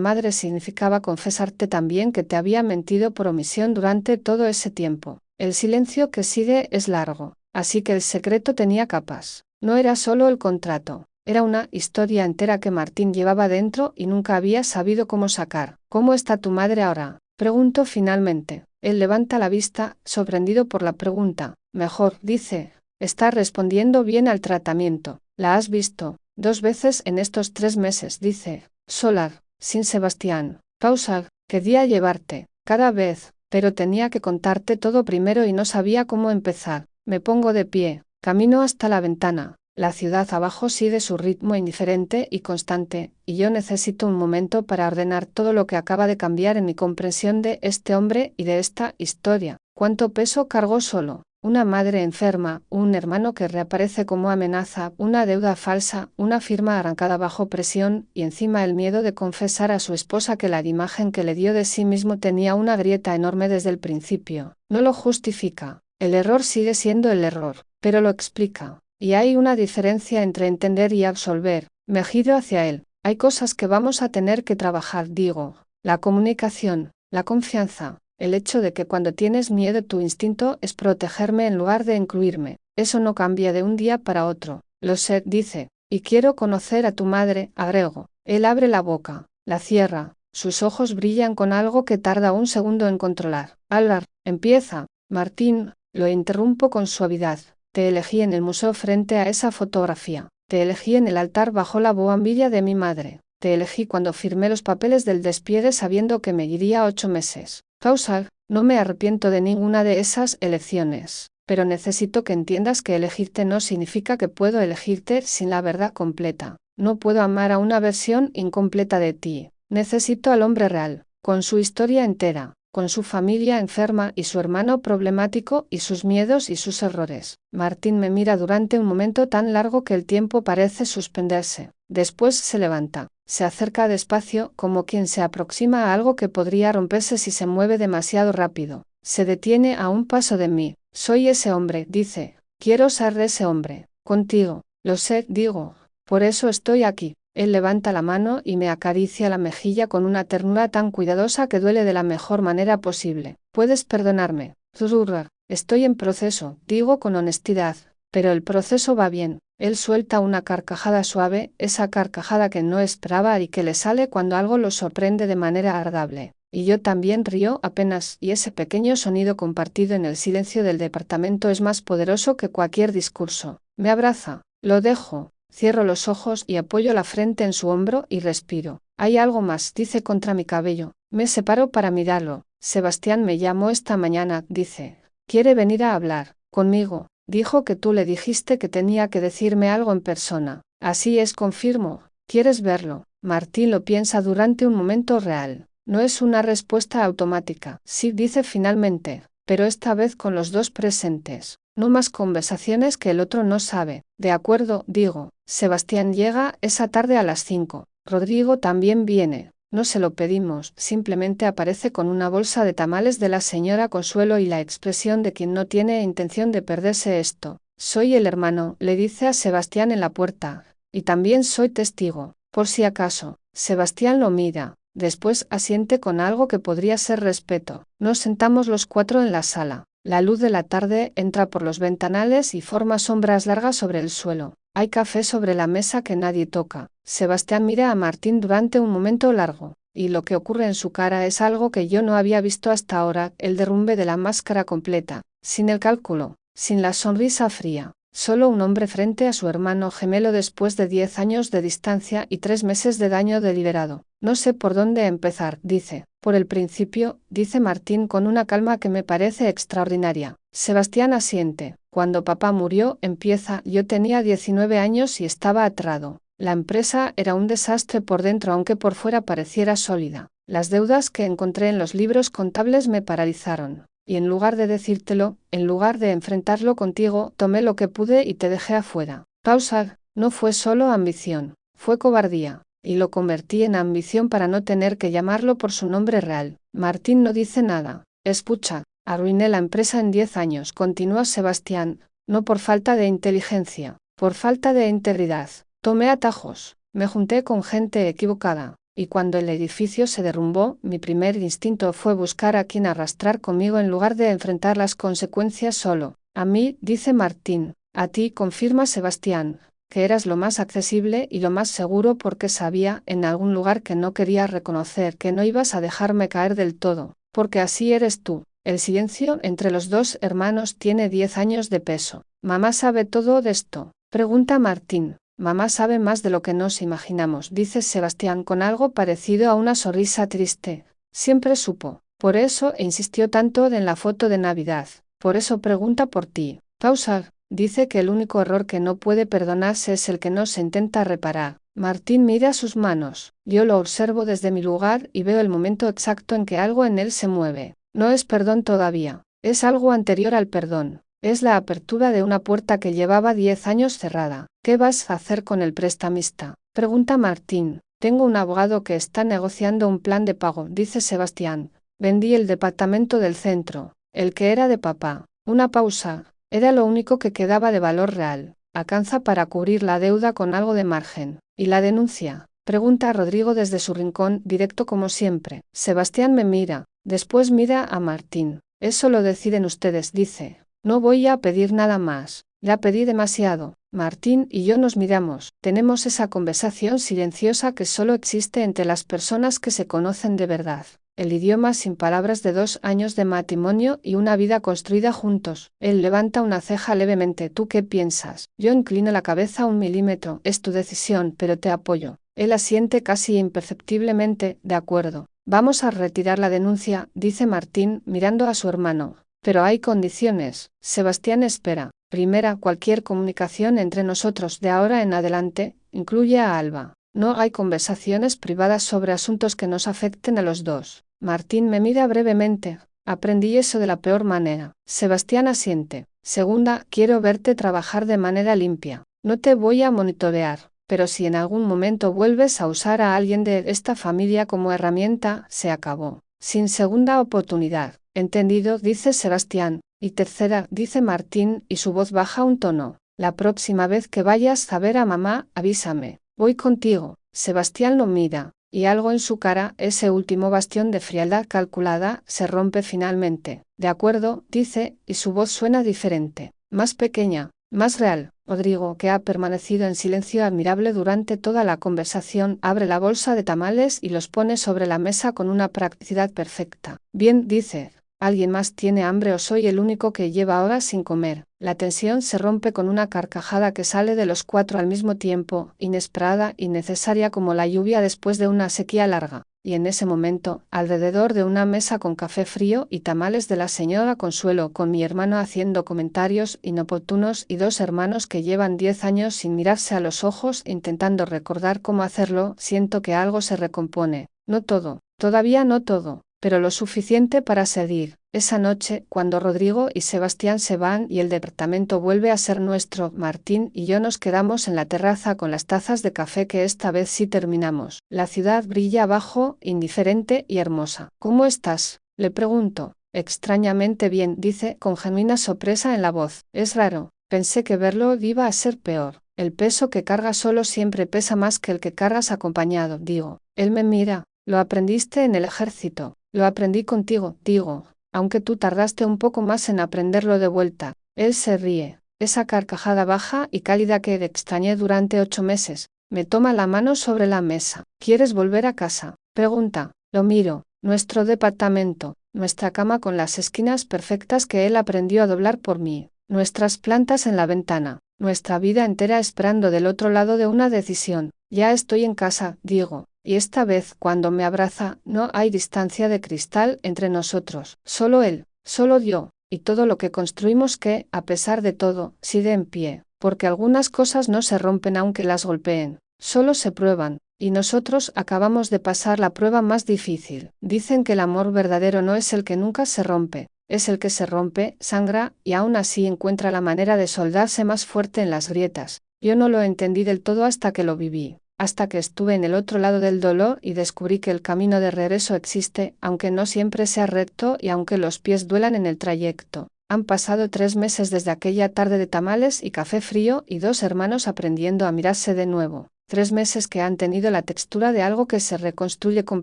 madre significaba confesarte también que te había mentido por omisión durante todo ese tiempo. El silencio que sigue es largo, así que el secreto tenía capas. No era solo el contrato, era una historia entera que Martín llevaba dentro y nunca había sabido cómo sacar. ¿Cómo está tu madre ahora?, preguntó finalmente. Él levanta la vista, sorprendido por la pregunta. Mejor, dice. Está respondiendo bien al tratamiento. ¿La has visto? 2 veces en estos 3 meses, dice. Solar, sin Sebastián. Pausa, quería llevarte. Cada vez, pero tenía que contarte todo primero y no sabía cómo empezar. Me pongo de pie, camino hasta la ventana. La ciudad abajo sigue su ritmo indiferente y constante, y yo necesito un momento para ordenar todo lo que acaba de cambiar en mi comprensión de este hombre y de esta historia. ¿Cuánto peso cargó solo? Una madre enferma, un hermano que reaparece como amenaza, una deuda falsa, una firma arrancada bajo presión, y encima el miedo de confesar a su esposa que la imagen que le dio de sí mismo tenía una grieta enorme desde el principio. No lo justifica. El error sigue siendo el error, pero lo explica. Y hay una diferencia entre entender y absolver. Me giro hacia él. Hay cosas que vamos a tener que trabajar, digo. La comunicación, la confianza, el hecho de que cuando tienes miedo tu instinto es protegerme en lugar de incluirme. Eso no cambia de un día para otro. Lo sé, dice. Y quiero conocer a tu madre, agrego. Él abre la boca, la cierra. Sus ojos brillan con algo que tarda un segundo en controlar. Alvar, empieza. Martín, lo interrumpo con suavidad. Te elegí en el museo frente a esa fotografía. Te elegí en el altar bajo la buhardilla de mi madre. Te elegí cuando firmé los papeles del despiede sabiendo que me iría 8 meses. Pausa, no me arrepiento de ninguna de esas elecciones. Pero necesito que entiendas que elegirte no significa que puedo elegirte sin la verdad completa. No puedo amar a una versión incompleta de ti. Necesito al hombre real, con su historia entera, con su familia enferma y su hermano problemático y sus miedos y sus errores. Martín me mira durante un momento tan largo que el tiempo parece suspenderse. Después se levanta, se acerca despacio, como quien se aproxima a algo que podría romperse si se mueve demasiado rápido. Se detiene a un paso de mí. Soy ese hombre, dice. Quiero ser ese hombre. Contigo. Lo sé, digo. Por eso estoy aquí. Él levanta la mano y me acaricia la mejilla con una ternura tan cuidadosa que duele de la mejor manera posible. Puedes perdonarme. Zurra. Estoy en proceso, digo con honestidad. Pero el proceso va bien. Él suelta una carcajada suave, esa carcajada que no esperaba y que le sale cuando algo lo sorprende de manera agradable. Y yo también río apenas, y ese pequeño sonido compartido en el silencio del departamento es más poderoso que cualquier discurso. Me abraza. Lo dejo. Cierro los ojos y apoyo la frente en su hombro y respiro. Hay algo más, dice contra mi cabello. Me separo para mirarlo. Sebastián me llamó esta mañana, dice. Quiere venir a hablar conmigo. Dijo que tú le dijiste que tenía que decirme algo en persona. Así es, confirmo. ¿Quieres verlo? Martín lo piensa durante un momento real. No es una respuesta automática. Sí, dice finalmente, pero esta vez con los dos presentes. No más conversaciones que el otro no sabe. De acuerdo, digo. Sebastián llega esa tarde a las 5. Rodrigo también viene. No se lo pedimos, simplemente aparece con una bolsa de tamales de la señora Consuelo y la expresión de quien no tiene intención de perderse esto. Soy el hermano, le dice a Sebastián en la puerta. Y también soy testigo, por si acaso. Sebastián lo mira. Después asiente con algo que podría ser respeto. Nos sentamos los 4 en la sala. La luz de la tarde entra por los ventanales y forma sombras largas sobre el suelo. Hay café sobre la mesa que nadie toca. Sebastián mira a Martín durante un momento largo, y lo que ocurre en su cara es algo que yo no había visto hasta ahora, el derrumbe de la máscara completa, sin el cálculo, sin la sonrisa fría. Solo un hombre frente a su hermano gemelo después de 10 años de distancia y 3 meses de daño deliberado. No sé por dónde empezar, dice. Por el principio, dice Martín con una calma que me parece extraordinaria. Sebastián asiente. Cuando papá murió, empieza, yo tenía 19 años y estaba aterrado. La empresa era un desastre por dentro aunque por fuera pareciera sólida. Las deudas que encontré en los libros contables me paralizaron. Y en lugar de decírtelo, en lugar de enfrentarlo contigo, tomé lo que pude y te dejé afuera. Pausa, no fue solo ambición, fue cobardía, y lo convertí en ambición para no tener que llamarlo por su nombre real. Martín no dice nada. Escucha, arruiné la empresa en 10 años, continuó Sebastián, no por falta de inteligencia, por falta de integridad. Tomé atajos, Me junté con gente equivocada, y cuando el edificio se derrumbó, mi primer instinto fue buscar a quien arrastrar conmigo en lugar de enfrentar las consecuencias solo. A mí, dice Martín. A ti, confirma Sebastián, que eras lo más accesible y lo más seguro porque sabía, en algún lugar que no quería reconocer, que no ibas a dejarme caer del todo, porque así eres tú. El silencio entre los dos hermanos tiene 10 años de peso. ¿Mamá sabe todo de esto?, pregunta Martín. Mamá sabe más de lo que nos imaginamos, dice Sebastián con algo parecido a una sonrisa triste. Siempre supo. Por eso insistió tanto en la foto de Navidad. Por eso pregunta por ti. Pausa. Dice que el único error que no puede perdonarse es el que no se intenta reparar. Martín mira sus manos. Yo lo observo desde mi lugar y veo el momento exacto en que algo en él se mueve. No es perdón todavía. Es algo anterior al perdón. Es la apertura de una puerta que llevaba 10 años cerrada. ¿Qué vas a hacer con el prestamista?, pregunta Martín. Tengo un abogado que está negociando un plan de pago, dice Sebastián. Vendí el departamento del centro, el que era de papá. Una pausa. Era lo único que quedaba de valor real. Alcanza para cubrir la deuda con algo de margen. ¿Y la denuncia?, pregunta Rodrigo desde su rincón, directo como siempre. Sebastián me mira. Después mira a Martín. Eso lo deciden ustedes, dice. No voy a pedir nada más. Ya pedí demasiado. Martín y yo nos miramos. Tenemos esa conversación silenciosa que solo existe entre las personas que se conocen de verdad. El idioma sin palabras de 2 años de matrimonio y una vida construida juntos. Él levanta una ceja levemente. ¿Tú qué piensas? Yo inclino la cabeza 1 milímetro. Es tu decisión, pero te apoyo. Él asiente casi imperceptiblemente. De acuerdo. Vamos a retirar la denuncia, dice Martín, mirando a su hermano. Pero hay condiciones. Sebastián espera. Primera, cualquier comunicación entre nosotros de ahora en adelante, incluye a Alba. No hay conversaciones privadas sobre asuntos que nos afecten a los dos. Martín me mira brevemente. Aprendí eso de la peor manera. Sebastián asiente. Segunda, quiero verte trabajar de manera limpia. No te voy a monitorear, pero si en algún momento vuelves a usar a alguien de esta familia como herramienta, se acabó. Sin segunda oportunidad. Entendido, dice Sebastián. Y tercera, dice Martín, y su voz baja un tono. La próxima vez que vayas a ver a mamá, avísame. Voy contigo. Sebastián lo mira, y algo en su cara, ese último bastión de frialdad calculada, se rompe finalmente. De acuerdo, dice, y su voz suena diferente. Más pequeña, más real. Rodrigo, que ha permanecido en silencio admirable durante toda la conversación, abre la bolsa de tamales y los pone sobre la mesa con una practicidad perfecta. Bien, dice. ¿Alguien más tiene hambre o soy el único que lleva horas sin comer? La tensión se rompe con una carcajada que sale de los 4 al mismo tiempo, inesperada y necesaria como la lluvia después de una sequía larga. Y en ese momento, alrededor de una mesa con café frío y tamales de la señora Consuelo, con mi hermano haciendo comentarios inoportunos y 2 hermanos que llevan 10 años sin mirarse a los ojos intentando recordar cómo hacerlo, siento que algo se recompone. No todo, todavía no todo, pero lo suficiente para seguir. Esa noche, cuando Rodrigo y Sebastián se van y el departamento vuelve a ser nuestro, Martín y yo nos quedamos en la terraza con las tazas de café que esta vez sí terminamos. La ciudad brilla abajo, indiferente y hermosa. ¿Cómo estás?, le pregunto. Extrañamente bien, dice, con genuina sorpresa en la voz. Es raro. Pensé que verlo iba a ser peor. El peso que cargas solo siempre pesa más que el que cargas acompañado, digo. Él me mira. Lo aprendiste en el ejército. Lo aprendí contigo, digo, aunque tú tardaste un poco más en aprenderlo de vuelta. Él se ríe. Esa carcajada baja y cálida que extrañé durante 8 meses. Me toma la mano sobre la mesa. ¿Quieres volver a casa?, pregunta. Lo miro. Nuestro departamento. Nuestra cama con las esquinas perfectas que él aprendió a doblar por mí. Nuestras plantas en la ventana. Nuestra vida entera esperando del otro lado de una decisión. Ya estoy en casa, digo. Y esta vez, cuando me abraza, no hay distancia de cristal entre nosotros. Solo él, solo yo, y todo lo que construimos que, a pesar de todo, sigue en pie. Porque algunas cosas no se rompen aunque las golpeen. Solo se prueban. Y nosotros acabamos de pasar la prueba más difícil. Dicen que el amor verdadero no es el que nunca se rompe. Es el que se rompe, sangra, y aún así encuentra la manera de soldarse más fuerte en las grietas. Yo no lo entendí del todo hasta que lo viví. Hasta que estuve en el otro lado del dolor y descubrí que el camino de regreso existe, aunque no siempre sea recto y aunque los pies duelan en el trayecto. Han pasado 3 meses desde aquella tarde de tamales y café frío y 2 hermanos aprendiendo a mirarse de nuevo. 3 meses que han tenido la textura de algo que se reconstruye con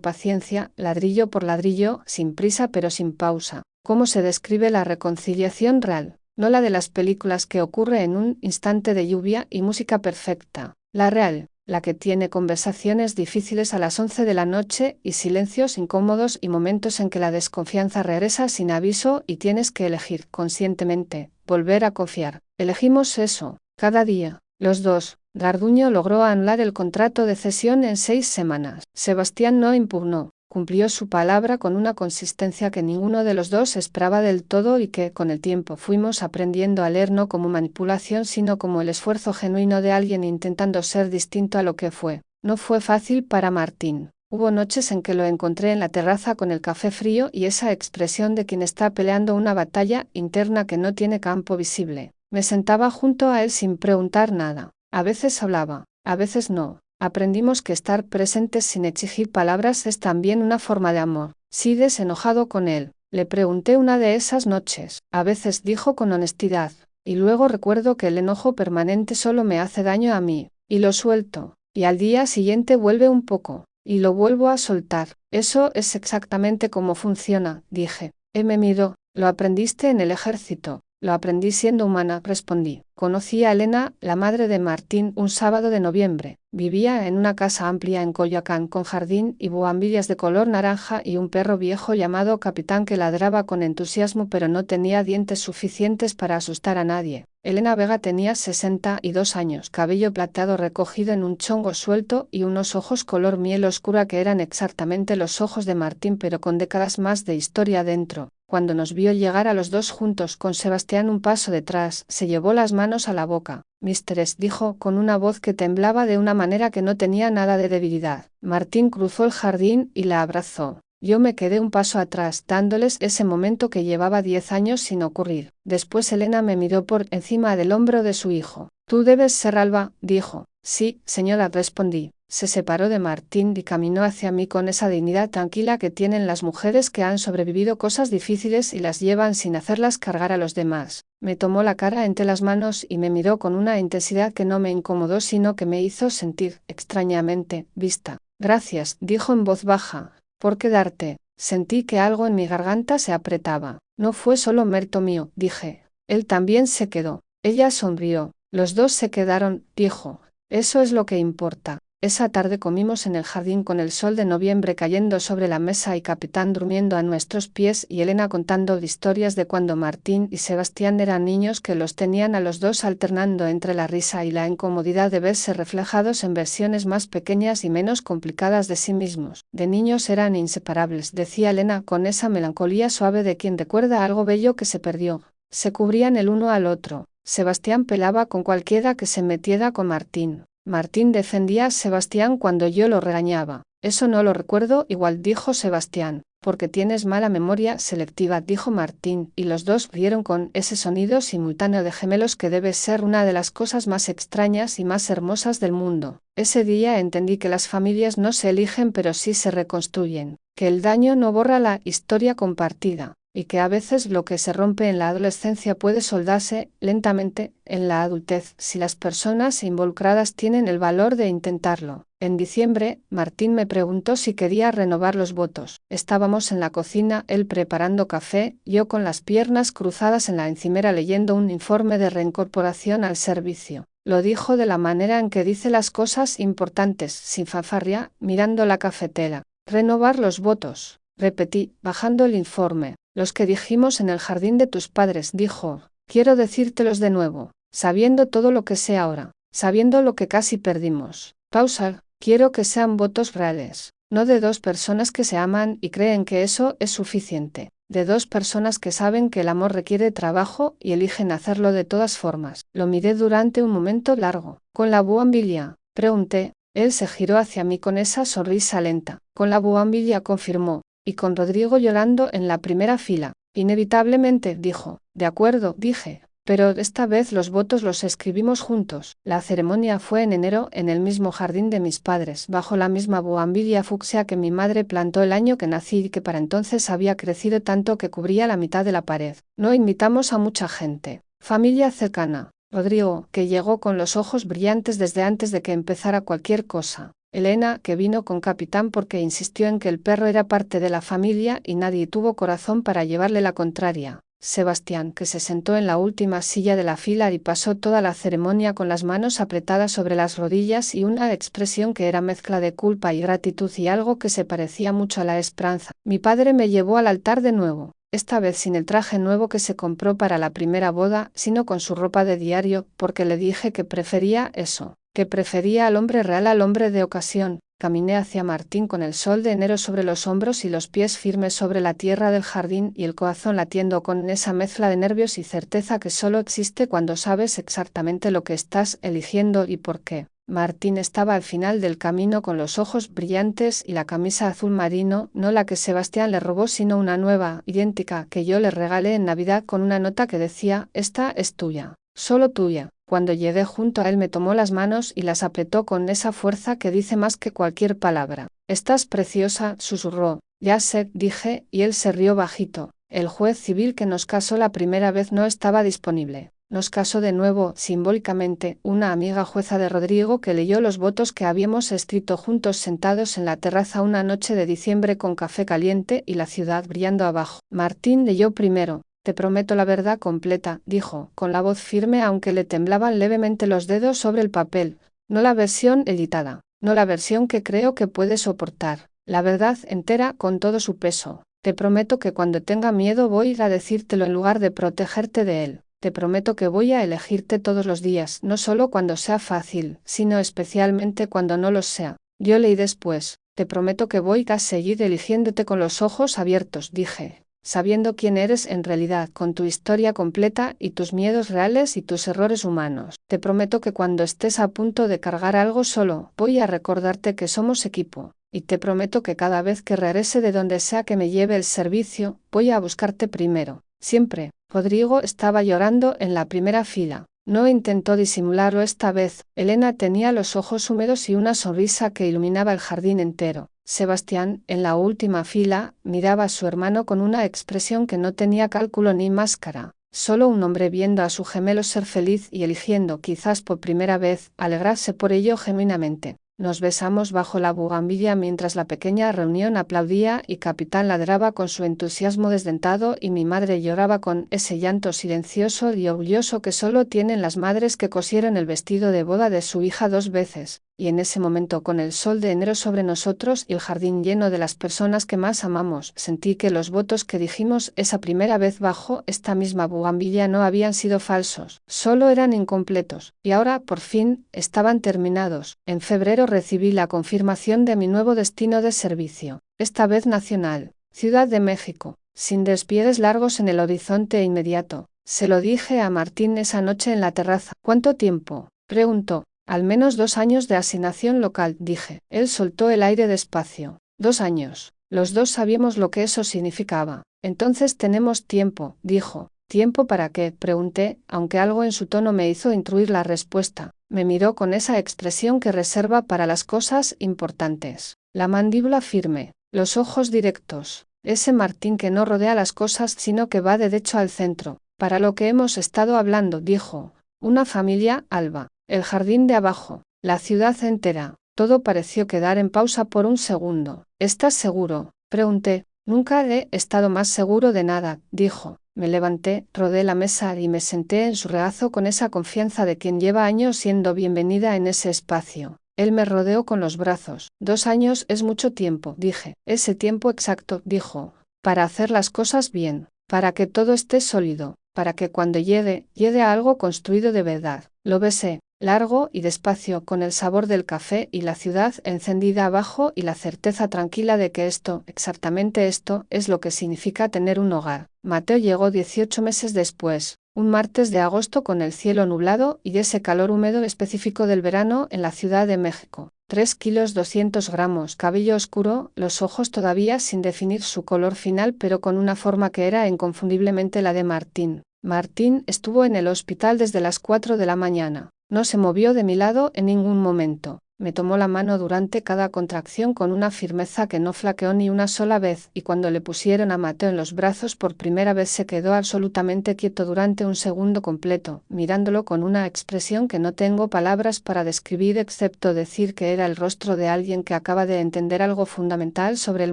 paciencia, ladrillo por ladrillo, sin prisa pero sin pausa. ¿Cómo se describe la reconciliación real? No la de las películas que ocurre en un instante de lluvia y música perfecta. La real, la que tiene conversaciones difíciles a las 11 de la noche y silencios incómodos y momentos en que la desconfianza regresa sin aviso y tienes que elegir conscientemente, volver a confiar. Elegimos eso, cada día. Los dos. Garduño logró anular el contrato de cesión en 6 semanas. Sebastián no impugnó. Cumplió su palabra con una consistencia que ninguno de los dos esperaba del todo y que, con el tiempo, fuimos aprendiendo a leer no como manipulación sino como el esfuerzo genuino de alguien intentando ser distinto a lo que fue. No fue fácil para Martín. Hubo noches en que lo encontré en la terraza con el café frío y esa expresión de quien está peleando una batalla interna que no tiene campo visible. Me sentaba junto a él sin preguntar nada. A veces hablaba, a veces no. Aprendimos que estar presentes sin exigir palabras es también una forma de amor. Sí, desenojado con él. Le pregunté una de esas noches. A veces dijo con honestidad. Y luego recuerdo que el enojo permanente solo me hace daño a mí. Y lo suelto. Y al día siguiente vuelve un poco. Y lo vuelvo a soltar. Eso es exactamente cómo funciona, dije. Me miró. Lo aprendiste en el ejército. Lo aprendí siendo humana, respondí. Conocí a Elena, la madre de Martín, un sábado de noviembre. Vivía en una casa amplia en Coyoacán con jardín y bugambillas de color naranja y un perro viejo llamado Capitán que ladraba con entusiasmo pero no tenía dientes suficientes para asustar a nadie. Elena Vega tenía 62 años, cabello plateado recogido en un chongo suelto y unos ojos color miel oscura que eran exactamente los ojos de Martín pero con décadas más de historia dentro. Cuando nos vio llegar a los dos juntos con Sebastián un paso detrás, se llevó las manos a la boca. Mistress, dijo, con una voz que temblaba de una manera que no tenía nada de debilidad. Martín cruzó el jardín y la abrazó. Yo me quedé un paso atrás, dándoles ese momento que llevaba 10 años sin ocurrir. Después Elena me miró por encima del hombro de su hijo. Tú debes ser Alba, dijo. Sí, señora, respondí. Se separó de Martín y caminó hacia mí con esa dignidad tranquila que tienen las mujeres que han sobrevivido cosas difíciles y las llevan sin hacerlas cargar a los demás. Me tomó la cara entre las manos y me miró con una intensidad que no me incomodó sino que me hizo sentir, extrañamente, vista. Gracias, dijo en voz baja, por quedarte. Sentí que algo en mi garganta se apretaba. No fue solo mérito mío, dije. Él también se quedó. Ella sonrió. Los dos se quedaron, dijo. Eso es lo que importa. Esa tarde comimos en el jardín con el sol de noviembre cayendo sobre la mesa y Capitán durmiendo a nuestros pies y Elena contando historias de cuando Martín y Sebastián eran niños que los tenían a los dos alternando entre la risa y la incomodidad de verse reflejados en versiones más pequeñas y menos complicadas de sí mismos. De niños eran inseparables, decía Elena con esa melancolía suave de quien recuerda algo bello que se perdió. Se cubrían el uno al otro. Sebastián pelaba con cualquiera que se metiera con Martín. Martín defendía a Sebastián cuando yo lo regañaba. Eso no lo recuerdo igual, dijo Sebastián. Porque tienes mala memoria selectiva, dijo Martín, y los dos rieron con ese sonido simultáneo de gemelos que debe ser una de las cosas más extrañas y más hermosas del mundo. Ese día entendí que las familias no se eligen pero sí se reconstruyen, que el daño no borra la historia compartida, y que a veces lo que se rompe en la adolescencia puede soldarse, lentamente, en la adultez, si las personas involucradas tienen el valor de intentarlo. En diciembre, Martín me preguntó si quería renovar los votos. Estábamos en la cocina, él preparando café, yo con las piernas cruzadas en la encimera leyendo un informe de reincorporación al servicio. Lo dijo de la manera en que dice las cosas importantes, sin fanfarria, mirando la cafetera. Renovar los votos, repetí, bajando el informe. Los que dijimos en el jardín de tus padres, dijo. Quiero decírtelos de nuevo, sabiendo todo lo que sé ahora, sabiendo lo que casi perdimos. Pausa. Quiero que sean votos reales, no de dos personas que se aman y creen que eso es suficiente, de dos personas que saben que el amor requiere trabajo y eligen hacerlo de todas formas. Lo miré durante un momento largo. ¿Con la bugambilia?, pregunté. Él se giró hacia mí con esa sonrisa lenta. Con la bugambilia, confirmó, y con Rodrigo llorando en la primera fila. Inevitablemente, dijo. De acuerdo, dije. Pero esta vez los votos los escribimos juntos. La ceremonia fue en enero en el mismo jardín de mis padres, bajo la misma bugambilia fucsia que mi madre plantó el año que nací y que para entonces había crecido tanto que cubría la mitad de la pared. No invitamos a mucha gente. Familia cercana. Rodrigo, que llegó con los ojos brillantes desde antes de que empezara cualquier cosa. Elena, que vino con Capitán porque insistió en que el perro era parte de la familia y nadie tuvo corazón para llevarle la contraria. Sebastián, que se sentó en la última silla de la fila y pasó toda la ceremonia con las manos apretadas sobre las rodillas y una expresión que era mezcla de culpa y gratitud y algo que se parecía mucho a la esperanza. Mi padre me llevó al altar de nuevo, esta vez sin el traje nuevo que se compró para la primera boda, sino con su ropa de diario, porque le dije que prefería eso, que prefería al hombre real al hombre de ocasión. Caminé hacia Martín con el sol de enero sobre los hombros y los pies firmes sobre la tierra del jardín y el corazón latiendo con esa mezcla de nervios y certeza que solo existe cuando sabes exactamente lo que estás eligiendo y por qué. Martín estaba al final del camino con los ojos brillantes y la camisa azul marino, no la que Sebastián le robó sino una nueva, idéntica, que yo le regalé en Navidad con una nota que decía, esta es tuya, solo tuya. Cuando llegué junto a él me tomó las manos y las apretó con esa fuerza que dice más que cualquier palabra. Estás preciosa, susurró. Ya sé, dije, y él se rió bajito. El juez civil que nos casó la primera vez no estaba disponible. Nos casó de nuevo, simbólicamente, una amiga jueza de Rodrigo que leyó los votos que habíamos escrito juntos sentados en la terraza una noche de diciembre con café caliente y la ciudad brillando abajo. Martín leyó primero. Te prometo la verdad completa, dijo, con la voz firme aunque le temblaban levemente los dedos sobre el papel. No la versión editada, no la versión que creo que puede soportar. La verdad entera con todo su peso. Te prometo que cuando tenga miedo voy a decírtelo en lugar de protegerte de él. Te prometo que voy a elegirte todos los días, no solo cuando sea fácil, sino especialmente cuando no lo sea. Yo leí después. Te prometo que voy a seguir eligiéndote con los ojos abiertos, dije. Sabiendo quién eres en realidad, con tu historia completa y tus miedos reales y tus errores humanos. Te prometo que cuando estés a punto de cargar algo solo, voy a recordarte que somos equipo. Y te prometo que cada vez que regrese de donde sea que me lleve el servicio, voy a buscarte primero. Siempre. Rodrigo estaba llorando en la primera fila. No intentó disimularlo esta vez. Elena tenía los ojos húmedos y una sonrisa que iluminaba el jardín entero. Sebastián, en la última fila, miraba a su hermano con una expresión que no tenía cálculo ni máscara. Solo un hombre viendo a su gemelo ser feliz y eligiendo, quizás por primera vez, alegrarse por ello genuinamente. Nos besamos bajo la bugambilla mientras la pequeña reunión aplaudía y Capitán ladraba con su entusiasmo desdentado y mi madre lloraba con ese llanto silencioso y orgulloso que solo tienen las madres que cosieron el vestido de boda de su hija 2 veces. Y en ese momento con el sol de enero sobre nosotros y el jardín lleno de las personas que más amamos, sentí que los votos que dijimos esa primera vez bajo esta misma bugambilla no habían sido falsos, solo eran incompletos, y ahora, por fin, estaban terminados. En febrero recibí la confirmación de mi nuevo destino de servicio, esta vez nacional, Ciudad de México, sin despliegues largos en el horizonte inmediato. Se lo dije a Martín esa noche en la terraza. ¿Cuánto tiempo?, preguntó. Al menos 2 años de asignación local, dije. Él soltó el aire despacio. 2 años. Los dos sabíamos lo que eso significaba. Entonces tenemos tiempo, dijo. ¿Tiempo para qué?, pregunté, aunque algo en su tono me hizo intuir la respuesta. Me miró con esa expresión que reserva para las cosas importantes. La mandíbula firme, los ojos directos. Ese Martín que no rodea las cosas sino que va derecho al centro. Para lo que hemos estado hablando, dijo. Una familia, Alba. El jardín de abajo, la ciudad entera, todo pareció quedar en pausa por un segundo. ¿Estás seguro?, pregunté. Nunca he estado más seguro de nada, dijo. Me levanté, rodé la mesa y me senté en su regazo con esa confianza de quien lleva años siendo bienvenida en ese espacio. Él me rodeó con los brazos. 2 años es mucho tiempo, dije. Ese tiempo exacto, dijo, para hacer las cosas bien, para que todo esté sólido, para que cuando llegue a algo construido de verdad. Lo besé. Largo y despacio, con el sabor del café y la ciudad encendida abajo y la certeza tranquila de que esto, exactamente esto, es lo que significa tener un hogar. Mateo llegó 18 meses después, un martes de agosto con el cielo nublado y ese calor húmedo específico del verano en la Ciudad de México. 3 kilos 200 gramos, cabello oscuro, los ojos todavía sin definir su color final pero con una forma que era inconfundiblemente la de Martín. Martín estuvo en el hospital desde las 4 de la mañana. No se movió de mi lado en ningún momento. Me tomó la mano durante cada contracción con una firmeza que no flaqueó ni una sola vez, y cuando le pusieron a Mateo en los brazos por primera vez se quedó absolutamente quieto durante un segundo completo, mirándolo con una expresión que no tengo palabras para describir excepto decir que era el rostro de alguien que acaba de entender algo fundamental sobre el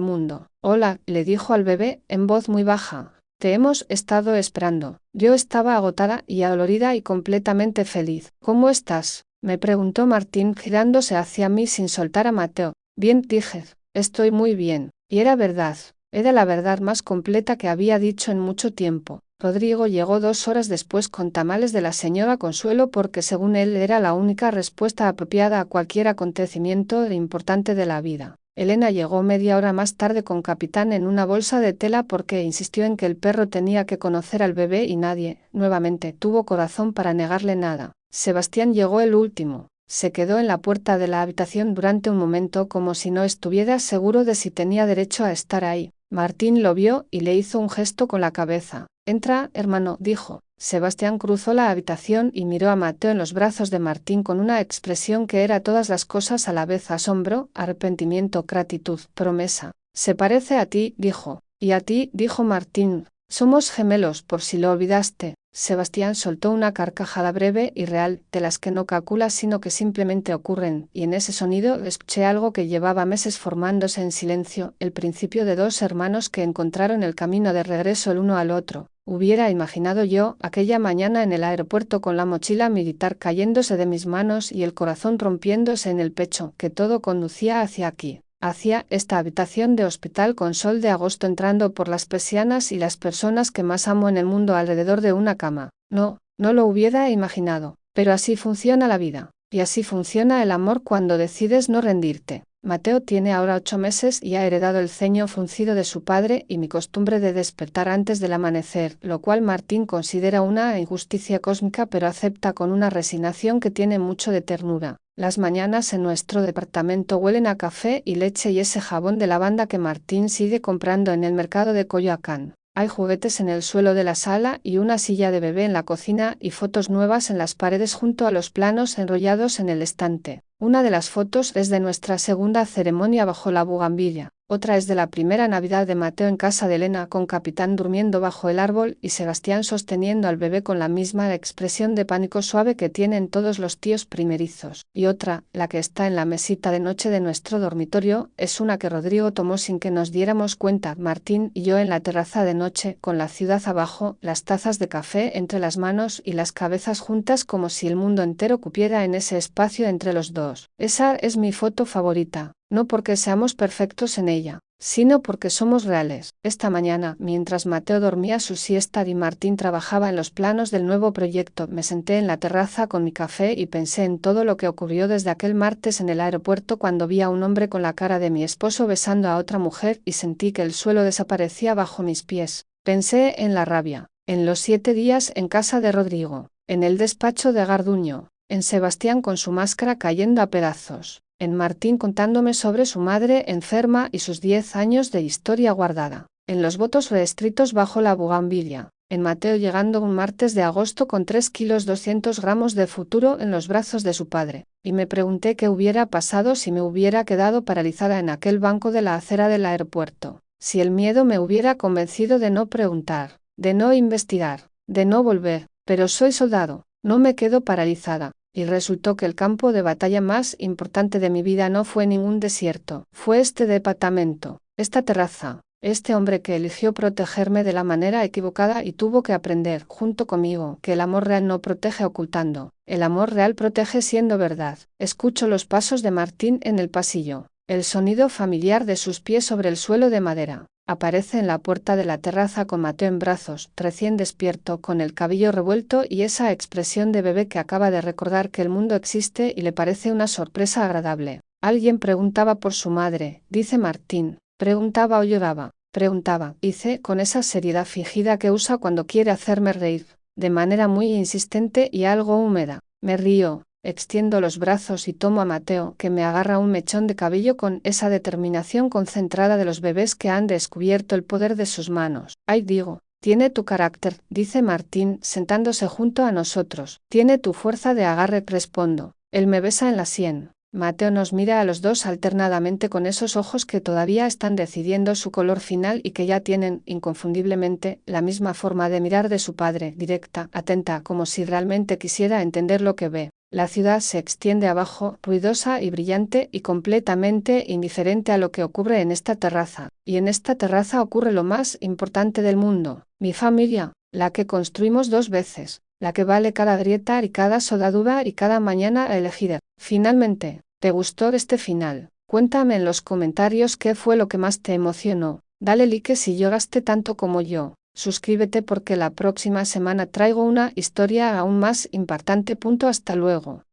mundo. «Hola», le dijo al bebé, en voz muy baja. «Te hemos estado esperando». Yo estaba agotada y adolorida y completamente feliz. «¿Cómo estás?», me preguntó Martín girándose hacia mí sin soltar a Mateo. «Bien», dije, «estoy muy bien». Y era verdad. Era la verdad más completa que había dicho en mucho tiempo. Rodrigo llegó 2 horas después con tamales de la señora Consuelo porque según él era la única respuesta apropiada a cualquier acontecimiento importante de la vida. Elena llegó media hora más tarde con Capitán en una bolsa de tela porque insistió en que el perro tenía que conocer al bebé y nadie, nuevamente, tuvo corazón para negarle nada. Sebastián llegó el último. Se quedó en la puerta de la habitación durante un momento como si no estuviera seguro de si tenía derecho a estar ahí. Martín lo vio y le hizo un gesto con la cabeza. «Entra, hermano», dijo. Sebastián cruzó la habitación y miró a Mateo en los brazos de Martín con una expresión que era todas las cosas a la vez: asombro, arrepentimiento, gratitud, promesa. «Se parece a ti», dijo. «Y a ti», dijo Martín. «Somos gemelos, por si lo olvidaste». Sebastián soltó una carcajada breve y real, de las que no calculas sino que simplemente ocurren, y en ese sonido escuché algo que llevaba meses formándose en silencio, el principio de 2 hermanos que encontraron el camino de regreso el uno al otro. Hubiera imaginado yo, aquella mañana en el aeropuerto con la mochila militar cayéndose de mis manos y el corazón rompiéndose en el pecho, que todo conducía hacia aquí. Hacia esta habitación de hospital con sol de agosto entrando por las persianas y las personas que más amo en el mundo alrededor de una cama. No, no lo hubiera imaginado. Pero así funciona la vida. Y así funciona el amor cuando decides no rendirte. Mateo tiene ahora 8 meses y ha heredado el ceño fruncido de su padre y mi costumbre de despertar antes del amanecer, lo cual Martín considera una injusticia cósmica pero acepta con una resignación que tiene mucho de ternura. Las mañanas en nuestro departamento huelen a café y leche y ese jabón de lavanda que Martín sigue comprando en el mercado de Coyoacán. Hay juguetes en el suelo de la sala y una silla de bebé en la cocina y fotos nuevas en las paredes junto a los planos enrollados en el estante. Una de las fotos es de nuestra segunda ceremonia bajo la bugambilla. Otra es de la primera Navidad de Mateo en casa de Elena con Capitán durmiendo bajo el árbol y Sebastián sosteniendo al bebé con la misma expresión de pánico suave que tienen todos los tíos primerizos. Y otra, la que está en la mesita de noche de nuestro dormitorio, es una que Rodrigo tomó sin que nos diéramos cuenta, Martín y yo en la terraza de noche, con la ciudad abajo, las tazas de café entre las manos y las cabezas juntas como si el mundo entero cupiera en ese espacio entre los dos. Esa es mi foto favorita. No porque seamos perfectos en ella, sino porque somos reales. Esta mañana, mientras Mateo dormía su siesta y Martín trabajaba en los planos del nuevo proyecto, me senté en la terraza con mi café y pensé en todo lo que ocurrió desde aquel martes en el aeropuerto cuando vi a un hombre con la cara de mi esposo besando a otra mujer y sentí que el suelo desaparecía bajo mis pies. Pensé en la rabia, en los 7 días en casa de Rodrigo, en el despacho de Garduño, en Sebastián con su máscara cayendo a pedazos, en Martín contándome sobre su madre enferma y sus 10 años de historia guardada, en los votos reescritos bajo la bugambilla, en Mateo llegando un martes de agosto con 3 kilos 200 gramos de futuro en los brazos de su padre, y me pregunté qué hubiera pasado si me hubiera quedado paralizada en aquel banco de la acera del aeropuerto, si el miedo me hubiera convencido de no preguntar, de no investigar, de no volver, pero soy soldado, no me quedo paralizada. Y resultó que el campo de batalla más importante de mi vida no fue ningún desierto, fue este departamento, esta terraza, este hombre que eligió protegerme de la manera equivocada y tuvo que aprender, junto conmigo, que el amor real no protege ocultando, el amor real protege siendo verdad. Escucho los pasos de Martín en el pasillo, el sonido familiar de sus pies sobre el suelo de madera. Aparece en la puerta de la terraza con Mateo en brazos, recién despierto, con el cabello revuelto y esa expresión de bebé que acaba de recordar que el mundo existe y le parece una sorpresa agradable. Alguien preguntaba por su madre, dice Martín. Preguntaba o lloraba. Preguntaba, hice, con esa seriedad fingida que usa cuando quiere hacerme reír, de manera muy insistente y algo húmeda. Me río. Extiendo los brazos y tomo a Mateo, que me agarra un mechón de cabello con esa determinación concentrada de los bebés que han descubierto el poder de sus manos. Ay, digo, tiene tu carácter, dice Martín, sentándose junto a nosotros. Tiene tu fuerza de agarre, respondo. Él me besa en la sien. Mateo nos mira a los dos alternadamente con esos ojos que todavía están decidiendo su color final y que ya tienen, inconfundiblemente, la misma forma de mirar de su padre, directa, atenta, como si realmente quisiera entender lo que ve. La ciudad se extiende abajo, ruidosa y brillante y completamente indiferente a lo que ocurre en esta terraza. Y en esta terraza ocurre lo más importante del mundo, mi familia, la que construimos 2 veces, la que vale cada grieta y cada soldadura y cada mañana elegida. Finalmente, ¿te gustó este final? Cuéntame en los comentarios qué fue lo que más te emocionó. Dale like si lloraste tanto como yo. Suscríbete porque la próxima semana traigo una historia aún más impactante. Hasta luego.